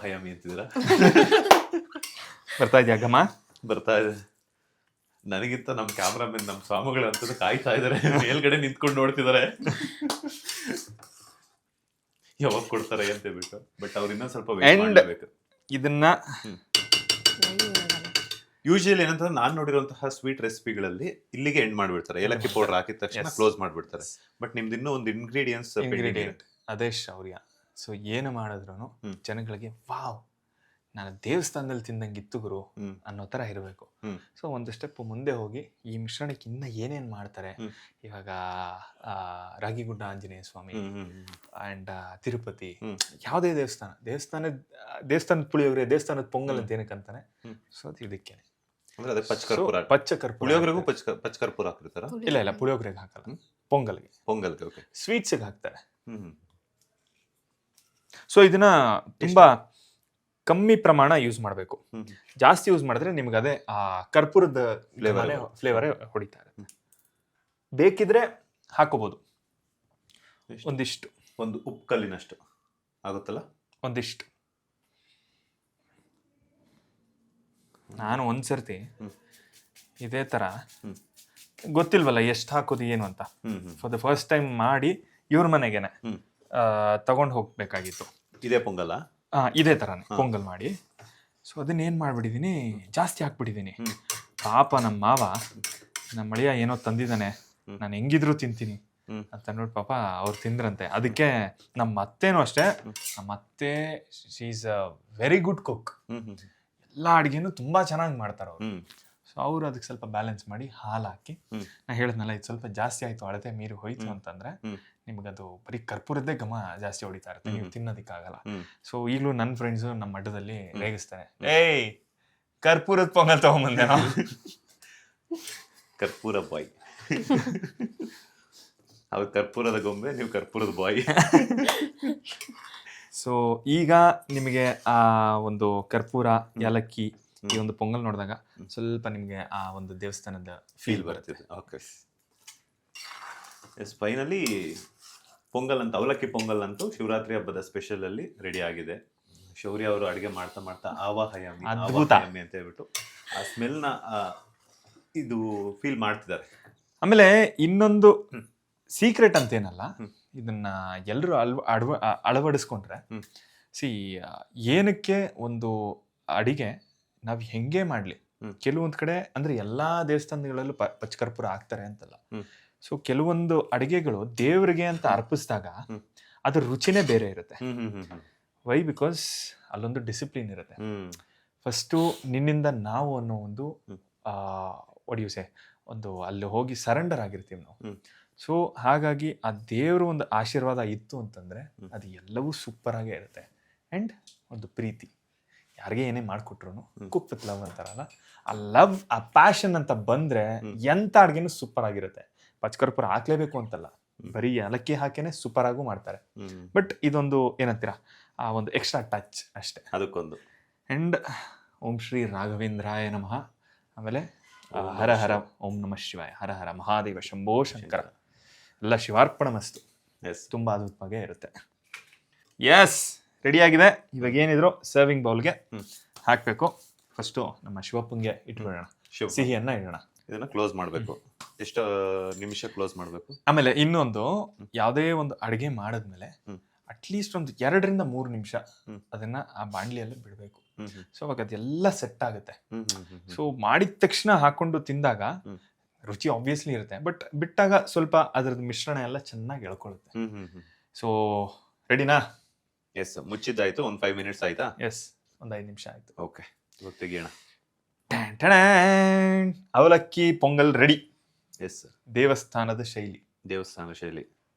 ಹಯಾಮಿ ಅಂತಿದ್ದೀರಾ? ಬರ್ತಾ ಇದೆಯಾ ಘಮ? ಬರ್ತಾ ಇದೆ. ನನಗಿಂತ ನಮ್ಮ ಕ್ಯಾಮ್ರಾಮನ್, ನಮ್ಮ ಸ್ವಾಮಿಗಳು ಅಂತದ್ದು ಕಾಯ್ತಾ ಇದಾರೆ, ಮೇಲ್ಗಡೆ ನಿಂತ್ಕೊಂಡು ನೋಡ್ತಿದ್ದಾರೆ ಯಾವಾಗ ಕೊಡ್ತಾರೆ ಅಂತ ಬಿಟ್ಟು. ಬಟ್ ಅವ್ರು ಇನ್ನೊಂದ್ ಸ್ವಲ್ಪ ವೇಟ್ ಮಾಡಬೇಕು. ಇದನ್ನ ಯೂಶಲಿ ಏನಂತಂದ್ರೆ ನಾನು ನೋಡಿರುವಂತಹ ಸ್ವೀಟ್ ರೆಸಿಪಿಗಳಲ್ಲಿ ಇಲ್ಲಿಗೆ ಎಂಡ್ ಮಾಡ್ಬಿಡ್ತಾರೆ, ಏಲಕ್ಕಿ ಪೌಡರ್ ಹಾಕಿದ ತಕ್ಷಣ Yes. ಕ್ಲೋಸ್ ಮಾಡ್ಬಿಡ್ತಾರೆ. ಬಟ್ ನಿಮ್ದು ಇನ್ನೂ ಒಂದು ಇಂಗ್ರೀಡಿಯೆಂಟ್ಸ್ ಇಂಗ್ರೀಡಿಯೆಂಟ್ ಅದೇ ಶೌರ್ಯ. ಸೊ ಏನು ಮಾಡಿದ್ರು ಜನಗಳಿಗೆ ವಾವ್, ನಾನು ದೇವಸ್ಥಾನದಲ್ಲಿ ತಿಂದಂಗಿತ್ತು ಗುರು ಅನ್ನೋ ಥರ ಇರಬೇಕು. ಸೊ ಒಂದು ಸ್ಟೆಪ್ ಮುಂದೆ ಹೋಗಿ ಈ ಮಿಶ್ರಣಕ್ಕೆ ಇನ್ನ ಏನೇನು ಮಾಡ್ತಾರೆ, ಇವಾಗ ರಾಗಿಗುಡ್ಡ ಆಂಜನೇಯ ಸ್ವಾಮಿ ಆ್ಯಂಡ್ ತಿರುಪತಿ, ಯಾವುದೇ ದೇವಸ್ಥಾನದ ಪುಳಿಯೋಗರೆ, ದೇವಸ್ಥಾನದ ಪೊಂಗಲ್ ಅಂತ ಏನಕ್ಕೆ ಅಂತಾನೆ. ಸೊ ಅದು ಇದಕ್ಕೆ ಅಂದ್ರೆ ಅದೇ ಪಚ್ಚಕರ್ಪೂರ. ಪಚ್ಚಕರ್ಪೂರ ಪುಳಿಯೋಗರೆಗೂ ಪಚ್ಚಕರ್ಪೂರ ಹಾಕಿರ್ತಾರ? ಇಲ್ಲ ಪುಳಿಯೋಗರೆಗೆ ಹಾಕಲ್ಲ, ಪೊಂಗಲ್ಗೆ ಓಕೆ. ಸ್ವೀಟ್ಸ್ಗೆ ಹಾಕ್ತಾರೆ. ಸೊ ಇದನ್ನ ತುಂಬಾ ಕಮ್ಮಿ ಪ್ರಮಾಣ ಯೂಸ್ ಮಾಡಬೇಕು. ಜಾಸ್ತಿ ಯೂಸ್ ಮಾಡಿದ್ರೆ ನಿಮ್ಗೆ ಅದೇ ಆ ಕರ್ಪೂರದ ಫ್ಲೇವರೇ ಹೊಡಿತಾ ಇರುತ್ತೆ. ಬೇಕಿದ್ರೆ ಹಾಕೋಬಹುದು ಒಂದಿಷ್ಟು, ಒಂದು ಉಪ್ಪು ಕಲ್ಲಿನಷ್ಟು ಆಗುತ್ತಲ್ಲ, ಒಂದಿಷ್ಟು. ನಾನು ಒಂದ್ಸರ್ತಿ ಇದೇ ತರ ಗೊತ್ತಿಲ್ವಲ್ಲ ಎಷ್ಟು ಹಾಕೋದು ಏನು ಅಂತ, ಫಾರ್ ದ ಫಸ್ಟ್ ಟೈಮ್ ಮಾಡಿ ಇವ್ರ ಮನೆಗೆನೆ ತಗೊಂಡು ಹೋಗ್ಬೇಕಾಗಿತ್ತು. ಇದೇ ಪೊಂಗಲ್ಲ? ಇದೇ ತರಾನೇ ಪೊಂಗಲ್ ಮಾಡಿ. ಸೊ ಅದನ್ನ ಏನ್ ಮಾಡ್ಬಿಟ್ಟಿದೀನಿ, ಜಾಸ್ತಿ ಹಾಕ್ಬಿಟ್ಟಿದೀನಿ. ಪಾಪ ನಮ್ಮ ಮಾವ, ನಮ್ಮ ಮಳಿಯ ಏನೋ ತಂದಿದ್ದಾನೆ, ನಾನು ಹೆಂಗಿದ್ರು ತಿಂತೀನಿ ಅಂತ ನೋಡಿ ಪಾಪ ಅವ್ರು ತಿಂದ್ರಂತೆ. ಅದಕ್ಕೆ ನಮ್ಮ ಅತ್ತೇನೂ ಅಷ್ಟೇ, ನಮ್ಮ ಅತ್ತೆ she is a very good cook. ಎಲ್ಲ ಅಡುಗೆನೂ ತುಂಬಾ ಚೆನ್ನಾಗಿ ಮಾಡ್ತಾರೆ ಅವರು. ಸೊ ಅವ್ರು ಅದಕ್ಕೆ ಸ್ವಲ್ಪ ಬ್ಯಾಲೆನ್ಸ್ ಮಾಡಿ ಹಾಲು ಹಾಕಿ, ನಾ ಹೇಳಿದ್ನಲ್ಲ ಇದು ಸ್ವಲ್ಪ ಜಾಸ್ತಿ ಆಯ್ತು, ಅಳತೆ ಮೀರಿ ಹೋಯ್ತು ಅಂತಂದ್ರೆ ನಿಮ್ಗದು ಬರೀ ಕರ್ಪೂರದ್ದೇ ಘಮ ಜಾಸ್ತಿ ಹೊಡಿತಾ ಇರುತ್ತೆ, ನೀವು ತಿನ್ನೋದಕ್ಕಾಗಲ್ಲ. ಸೊ ಈಗಲೂ ನನ್ನ ಫ್ರೆಂಡ್ಸು ನಮ್ಮ ಮಠದಲ್ಲಿ ರೇಗಿಸ್ತಾರೆ, ಏಯ್ ಕರ್ಪೂರದ ಪೊಂಗಲ್ ತಗೊಂಬಂದೇನೋ. ಕರ್ಪೂರ ಬಾಯ್. ಅವ್ರು ಕರ್ಪೂರದ ಗೊಂಬೆ, ನೀವು ಕರ್ಪೂರದ ಬಾಯ್. ಸೊ ಈಗ ನಿಮಗೆ ಆ ಒಂದು ಕರ್ಪೂರ, ಏಲಕ್ಕಿ, ಈ ಒಂದು ಪೊಂಗಲ್ ನೋಡಿದಾಗ ಸ್ವಲ್ಪ ನಿಮಗೆ ಆ ಒಂದು ದೇವಸ್ಥಾನದ ಫೀಲ್ ಬರ್ತಿದೆ. Okay, S. ಫೈನಲಿ ಪೊಂಗಲ್ ಅಂತ, ಅವಲಕ್ಕಿ ಪೊಂಗಲ್ ಅಂತೂ ಶಿವರಾತ್ರಿ ಹಬ್ಬದ ಸ್ಪೆಷಲ್ ಅಲ್ಲಿ ರೆಡಿ ಆಗಿದೆ. ಶೌರ್ಯ ಅವರು ಅಡುಗೆ ಮಾಡ್ತಾ ಮಾಡ್ತಾ ಆವಾಹಯಾಮಿ ಅಂತ ಹೇಳ್ಬಿಟ್ಟು ಆ ಸ್ಮೆಲ್ನ ಇದು ಫೀಲ್ ಮಾಡ್ತಿದ್ದಾರೆ. ಆಮೇಲೆ ಇನ್ನೊಂದು ಸೀಕ್ರೆಟ್ ಅಂತೇನಲ್ಲ, ಇದನ್ನ ಎಲ್ಲರೂ ಅಳವಡಿಸ್ಕೊಂಡ್ರೆ, ಏನಕ್ಕೆ ಒಂದು ಅಡಿಗೆ ನಾವು ಹೆಂಗೆ ಮಾಡ್ಲಿ, ಕೆಲವೊಂದ್ ಕಡೆ ಅಂದ್ರೆ ಎಲ್ಲಾ ದೇವಸ್ಥಾನಗಳಲ್ಲೂ ಪಚ್ಚಕರ್ಪೂರ ಹಾಕ್ತಾರೆ ಅಂತಲ್ಲ. ಸೊ ಕೆಲವೊಂದು ಅಡಿಗೆಗಳು ದೇವರಿಗೆ ಅಂತ ಅರ್ಪಿಸಿದಾಗ ಅದ್ರ ರುಚಿನೇ ಬೇರೆ ಇರುತ್ತೆ. ವೈ? ಬಿಕಾಸ್ ಅಲ್ಲೊಂದು ಡಿಸಿಪ್ಲಿನ್ ಇರುತ್ತೆ. ಫಸ್ಟು ನಿನ್ನಿಂದ ನಾವು ಅನ್ನೋ ಒಂದು ಒಡಿಯುಸೆ ಒಂದು ಅಲ್ಲಿ ಹೋಗಿ ಸರೆಂಡರ್ ಆಗಿರ್ತೀವಿ ನಾವು. ಸೊ ಹಾಗಾಗಿ ಆ ದೇವರು ಒಂದು ಆಶೀರ್ವಾದ ಇತ್ತು ಅಂತಂದ್ರೆ ಅದು ಎಲ್ಲವೂ ಸೂಪರ್ ಆಗೇ ಇರುತ್ತೆ. ಅಂಡ್ ಒಂದು ಪ್ರೀತಿ, ಯಾರಿಗೆ ಏನೇ ಮಾಡಿಕೊಟ್ರು ಕುಕ್ ವಿತ್ ಲವ್ ಅಂತಾರಲ್ಲ, ಆ ಲವ್, ಆ ಪ್ಯಾಷನ್ ಅಂತ ಬಂದ್ರೆ ಎಂತ ಅಡ್ಗೆನೂ ಸೂಪರ್ ಆಗಿರುತ್ತೆ. ಪಚ್ಚಕರ್ಪೂರ ಹಾಕ್ಲೇಬೇಕು ಅಂತಲ್ಲ, ಬರೀ ಏಲಕ್ಕಿ ಹಾಕೇನೆ ಸೂಪರ್ ಆಗು ಮಾಡ್ತಾರೆ. ಬಟ್ ಇದೊಂದು ಏನಂತೀರಾ, ಆ ಒಂದು ಎಕ್ಸ್ಟ್ರಾ ಟಚ್ ಅಷ್ಟೇ ಅದಕ್ಕೊಂದು. ಅಂಡ್ ಓಂ ಶ್ರೀ ರಾಘವೇಂದ್ರಾಯ ನಮಃ. ಆಮೇಲೆ ಹರ ಹರ ಓಂ ನಮಃ ಶಿವಾಯ, ಹರ ಹರ ಮಹಾದೇವ ಶಂಭೋ ಶಂಕರ, ಎಲ್ಲ ಶಿವಾರ್ಪಣ ಮಸ್ತು. ತುಂಬಾ ಅದ್ಭುತವಾಗೇ ಇರುತ್ತೆ. ಎಸ್, ರೆಡಿ ಆಗಿದೆ. ಇವಾಗ ಏನಿದ್ರು ಸರ್ವಿಂಗ್ ಬೌಲ್ಗೆ ಹಾಕ್ಬೇಕು. ಫಸ್ಟು ನಮ್ಮ ಶಿವಪ್ಪಂಗೆ ಇಟ್ಬಿಡೋಣ, ಸಿಹಿಯನ್ನ ಇಡೋಣ. ಇದನ್ನ ಕ್ಲೋಸ್ ಮಾಡಬೇಕು. ಎಷ್ಟು ನಿಮಿಷ ಕ್ಲೋಸ್ ಮಾಡಬೇಕು? ಆಮೇಲೆ ಇನ್ನೊಂದು, ಯಾವುದೇ ಒಂದು ಅಡುಗೆ ಮಾಡಿದ್ಮೇಲೆ ಅಟ್ಲೀಸ್ಟ್ ಒಂದು 2 ರಿಂದ 3 ನಿಮಿಷ ಅದನ್ನ ಆ ಬಾಣ್ಲಿಯಲ್ಲಿ ಬಿಡಬೇಕು. ಸೊ ಅವಾಗ ಅದೆಲ್ಲ ಸೆಟ್ ಆಗುತ್ತೆ. ಸೊ ಮಾಡಿದ ತಕ್ಷಣ ಹಾಕೊಂಡು ತಿಂದಾಗ ರುಚಿ ಆಬ್ವಿಯಸ್ಲಿ ಇರುತ್ತೆ, ಬಟ್ ಬಿಟ್ಟಾಗ ಸ್ವಲ್ಪ ಅದರದ್ದು ಮಿಶ್ರಣ ಎಲ್ಲ ಚೆನ್ನಾಗಿ ಎಳ್ಕೊಳ್ಳುತ್ತೆ. ಸೊ ರೆಡಿನಾ? ಎಸ್, ಮುಚ್ಚಿದ್ದಾಯ್ತು. ಒಂದು 5 ಮಿನಿಟ್ಸ್ ಆಯ್ತಾ? ಎಸ್, ಒಂದು 5 ನಿಮಿಷ ಆಯ್ತು. ಓಕೆ, ಇವಾಗ ತೆಗಿಯೋಣ. ಅವಲಕ್ಕಿ ಪೊಂಗಲ್ ರೆಡಿ. ಎಸ್, ದೇವಸ್ಥಾನದ ಶೈಲಿ. ದೇವಸ್ಥಾನ ಶೈಲಿ.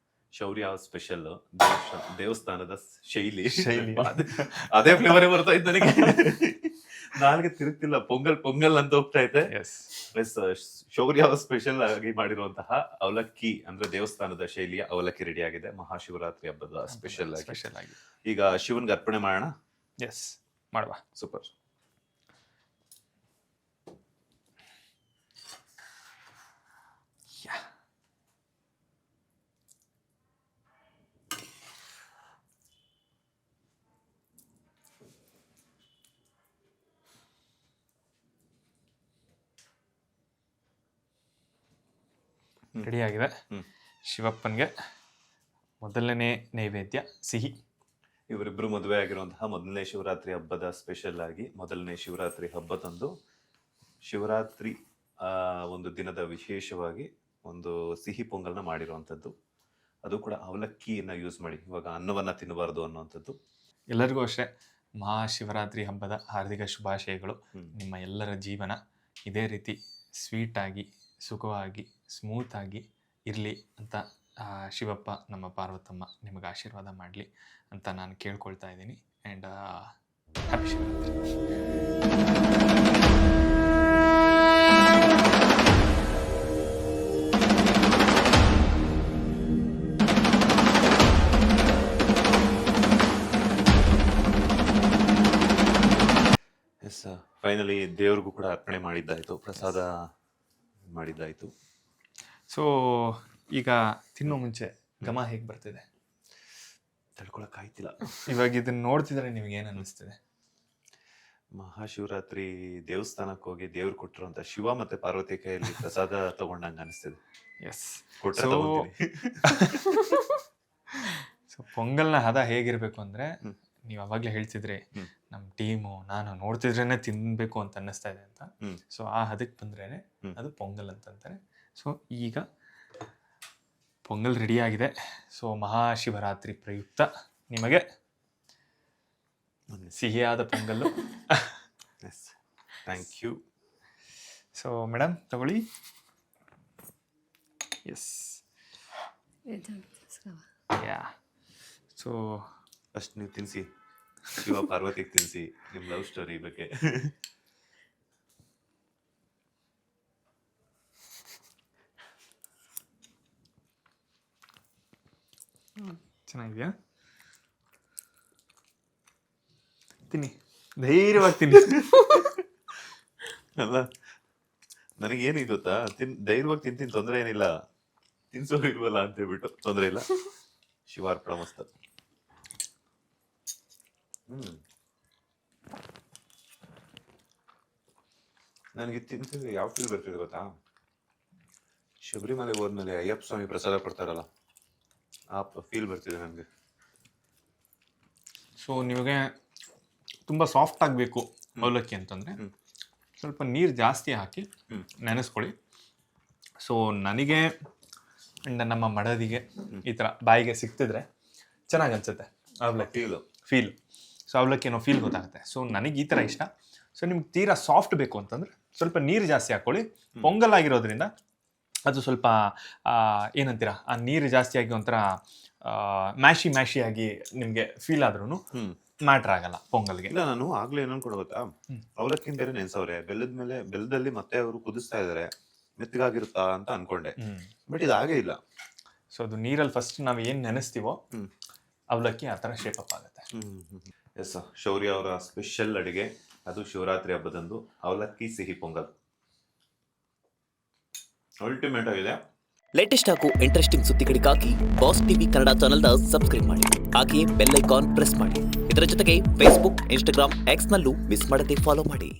ಶೌರ್ಯ ಸ್ಪೆಷಲ್ ದೇವಸ್ಥಾನದ ಶೈಲಿ. ಅದೇ ಫ್ಲೇವರೇ ಬರ್ತಾ ಇತ್ತು ನನಗೆ. ನಾಲ್ಗೆ ತಿರುಗ್ತಿಲ್ಲ, ಪೊಂಗಲ್ ಪೊಂಗಲ್ ಅಂತ ಹೋಗ್ತಾ ಇದೆ. ಶೌರ್ಯ ಸ್ಪೆಷಲ್ ಆಗಿ ಮಾಡಿರುವಂತಹ ಅವಲಕ್ಕಿ ಅಂದ್ರೆ ದೇವಸ್ಥಾನದ ಶೈಲಿಯ ಅವಲಕ್ಕಿ ರೆಡಿ ಆಗಿದೆ. ಮಹಾಶಿವರಾತ್ರಿ ಹಬ್ಬದ ಸ್ಪೆಷಲ್ ಆಗಿ. ಈಗ ಶಿವನ್ಗೆ ಅರ್ಪಣೆ ಮಾಡೋಣ. ಎಸ್, ಮಾಡುವ. ಸೂಪರ್. ರೆಡಿ ಆಗಿದೆ. ಶಿವಪ್ಪನ್ಗೆ ಮೊದಲನೇ ನೈವೇದ್ಯ ಸಿಹಿ. ಇವರಿಬ್ರು ಮದುವೆ ಆಗಿರುವಂತಹ ಮೊದಲನೇ ಶಿವರಾತ್ರಿ ಹಬ್ಬದ ಸ್ಪೆಷಲ್ ಆಗಿ ಮೊದಲನೇ ಶಿವರಾತ್ರಿ ಹಬ್ಬದಂದು ಶಿವರಾತ್ರಿ ಒಂದು ದಿನದ ವಿಶೇಷವಾಗಿ ಒಂದು ಸಿಹಿ ಪೊಂಗಲ್ನ ಮಾಡಿರುವಂಥದ್ದು, ಅದು ಕೂಡ ಅವಲಕ್ಕಿಯನ್ನು ಯೂಸ್ ಮಾಡಿ. ಇವಾಗ ಅನ್ನವನ್ನು ತಿನ್ನಬಾರ್ದು ಅನ್ನುವಂಥದ್ದು. ಎಲ್ಲರಿಗೂ ಅಷ್ಟೇ ಮಹಾಶಿವರಾತ್ರಿ ಹಬ್ಬದ ಹಾರ್ದಿಕ ಶುಭಾಶಯಗಳು. ನಿಮ್ಮ ಎಲ್ಲರ ಜೀವನ ಇದೇ ರೀತಿ ಸ್ವೀಟಾಗಿ, ಸುಖವಾಗಿ, ಸ್ಮೂತಾಗಿ ಇರಲಿ ಅಂತ ಶಿವಪ್ಪ ನಮ್ಮ ಪಾರ್ವತಮ್ಮ ನಿಮಗೆ ಆಶೀರ್ವಾದ ಮಾಡಲಿ ಅಂತ ನಾನು ಕೇಳ್ಕೊಳ್ತಾ ಇದ್ದೀನಿ. And happy Shivaratri. Yes, finally ದೇವ್ರಿಗೂ ಕೂಡ ಅರ್ಪಣೆ ಮಾಡಿದ್ದಾಯಿತು, ಪ್ರಸಾದ ಮಾಡಿದ್ದಾಯಿತು. ಸೊ ಈಗ ತಿನ್ನೋ ಮುಂಚೆ ಘಮ ಹೇಗೆ ಬರ್ತಿದೆ? ತಡ್ಕೊಳಕ್ಕಾಯ್ತಿಲ್ಲ. ಇವಾಗ ಇದನ್ನ ನೋಡ್ತಿದ್ರೆ ನಿಮ್ಗೆ ಏನು ಅನ್ನಿಸ್ತಿದೆ? ಮಹಾಶಿವರಾತ್ರಿ ದೇವಸ್ಥಾನಕ್ಕೆ ಹೋಗಿ ದೇವ್ರು ಕೊಟ್ಟಿರುವಂತ ಶಿವ ಮತ್ತೆ ಪಾರ್ವತಿ ಕೈಯಲ್ಲಿ ಪ್ರಸಾದ ತಗೊಂಡಂಗೆ ಅನಿಸ್ತಿದೆ. ಎಸ್. ಕೊಟ್ಟರೆ ಸೊ ತಗೊಂತೀನಿ. ಸೊ ಪೊಂಗಲ್ನ ಹದ ಹೇಗಿರ್ಬೇಕು ಅಂದ್ರೆ, ನೀವು ಅವಾಗಲೇ ಹೇಳ್ತಿದ್ರಿ ನಮ್ಮ ಟೀಮು ನಾನು ನೋಡ್ತಿದ್ರೇನೆ ತಿನ್ಬೇಕು ಅಂತ ಅನ್ನಿಸ್ತಾ ಇದೆ ಅಂತ. ಸೊ ಆ ಹದಕ್ಕೆ ಬಂದ್ರೇನೆ ಅದು ಪೊಂಗಲ್ ಅಂತಂತಾರೆ. ಸೊ ಈಗ ಪೊಂಗಲ್ ರೆಡಿ ಆಗಿದೆ. ಸೊ ಮಹಾಶಿವರಾತ್ರಿ ಪ್ರಯುಕ್ತ ನಿಮಗೆ ಸಿಹಿಯಾದ pongal. Yes, thank you. So madam ತಗೊಳ್ಳಿ. Yes, ya. ಸೊ ಫಸ್ಟ್ ನೀವು ತಿನ್ಸಿ, ಶಿವ ಪಾರ್ವತಿಗೆ ತಿನ್ಸಿ ನಿಮ್ಮ ಲವ್ ಸ್ಟೋರಿ ಬಗ್ಗೆ. ಚೆನ್ನಾಗಿದೆಯಾ? ತಿನ್ನಿ, ಧೈರ್ಯವಾಗಿ ತಿನ್ನಿ. ಅಲ್ಲ, ನನಗೇನು ಗೊತ್ತಾ, ಧೈರ್ಯವಾಗಿ ತಿಂತೀನಿ, ತೊಂದರೆ ಏನಿಲ್ಲ, ತಿನ್ಸೋರು ಇಲ್ವಲ್ಲ ಅಂತ ಹೇಳ್ಬಿಟ್ಟು ತೊಂದರೆ ಇಲ್ಲ. ಶಿವಾರ್ಪಣ ಮಸ್ತ. ನನಗೆ ತಿಂತಿದ್ರೆ ಯಾವ ಫೀಲ್ ಬರ್ತಿದೆ ಗೊತ್ತಾ? ಶಬರಿಮಲೆ ಹೋದ್ಮೇಲೆ ಅಯ್ಯಪ್ಪ ಸ್ವಾಮಿ ಪ್ರಸಾದ ಕೊಡ್ತಾರಲ್ಲ, ಆ ಫೀಲ್ ಬರ್ತಿದೆ ನನಗೆ. ಸೊ ನಿಮಗೆ ತುಂಬ ಸಾಫ್ಟ್ ಆಗಬೇಕು ಅವಲಕ್ಕಿ ಅಂತಂದರೆ ಸ್ವಲ್ಪ ನೀರು ಜಾಸ್ತಿ ಹಾಕಿ ನೆನೆಸ್ಕೊಳ್ಳಿ. ಸೊ ನನಗೆ ಆ್ಯಂಡ್ ನಮ್ಮ ಮಡದಿಗೆ ಈ ಥರ ಬಾಯಿಗೆ ಸಿಗ್ತಿದ್ರೆ ಚೆನ್ನಾಗಿ ಅನಿಸುತ್ತೆ ಅವಲಕ್ಕಿ ಫೀಲ್. ಸೊ ಅವಲಕ್ಕಿ ಏನೋ ಫೀಲ್ ಗೊತ್ತಾಗುತ್ತೆ. ಸೊ ನನಗೆ ಈ ಥರ ಇಷ್ಟ. ಸೊ ನಿಮ್ಗೆ ತೀರಾ ಸಾಫ್ಟ್ ಬೇಕು ಅಂತಂದರೆ ಸ್ವಲ್ಪ ನೀರು ಜಾಸ್ತಿ ಹಾಕ್ಕೊಳ್ಳಿ. ಪೊಂಗಲ್ ಆಗಿರೋದ್ರಿಂದ ಅದು ಸ್ವಲ್ಪ ಏನಂತೀರ, ಆ ನೀರು ಜಾಸ್ತಿ ಆಗಿ ಒಂಥರ ಮ್ಯಾಶಿ ಆಗಿ ನಿಮಗೆ ಫೀಲ್ ಆದ್ರೂ ಮ್ಯಾಟ್ರ್ ಆಗಲ್ಲ ಪೊಂಗಲ್ಗೆ. ಇಲ್ಲ, ನಾನು ಆಗ್ಲೇ ಏನೋ ಕೂಡ ಗೊತ್ತಾ, ಅವಲಕ್ಕಿನ ಬೇರೆ ನೆನ್ಸವ್ರೆ, ಬೆಲ್ಲದಲ್ಲಿ ಮತ್ತೆ ಅವರು ಕುದಿಸ್ತಾ ಇದಾರೆ, ಮೆತ್ತಗಾಗಿರುತ್ತಾ ಅಂತ ಅನ್ಕೊಂಡೆ. ಬಟ್ ಇದು ಹಾಗೆ ಇಲ್ಲ. ಸೊ ಅದು ನೀರಲ್ಲಿ ಫಸ್ಟ್ ನಾವು ಏನು ನೆನೆಸ್ತೀವೋ ಅವಲಕ್ಕಿ ಆ ಥರ ಶೇಪ್ ಅಪ್ ಆಗುತ್ತೆ. ಎಸ್, ಶೌರ್ಯ ಅವರ ಸ್ಪೆಷಲ್ ಅಡಿಗೆ, ಅದು ಶಿವರಾತ್ರಿ ಹಬ್ಬದಂದು ಅವಲಕ್ಕಿ ಸಿಹಿ ಪೊಂಗಲ್. ಅಲ್ಟಿಮೇಟ್ ಆಗಿದೆ. ಲೇಟೆಸ್ಟ್ ಹಾಗೂ ಇಂಟ್ರೆಸ್ಟಿಂಗ್ ಸುದ್ದಿಗಳಿಗಾಗಿ ಬಾಸ್ ಟಿವಿ ಕನ್ನಡ ಚಾನೆಲ್ನ ಸಬ್ಸ್ಕ್ರೈಬ್ ಮಾಡಿ. ಹಾಗೆಯೇ ಬೆಲ್ ಐಕಾನ್ ಪ್ರೆಸ್ ಮಾಡಿ. ಇದರ ಜೊತೆಗೆ ಫೇಸ್ಬುಕ್, ಇನ್ಸ್ಟಾಗ್ರಾಮ್, ಎಕ್ಸ್ನಲ್ಲೂ ಮಿಸ್ ಮಾಡದೆ ಫಾಲೋ ಮಾಡಿ.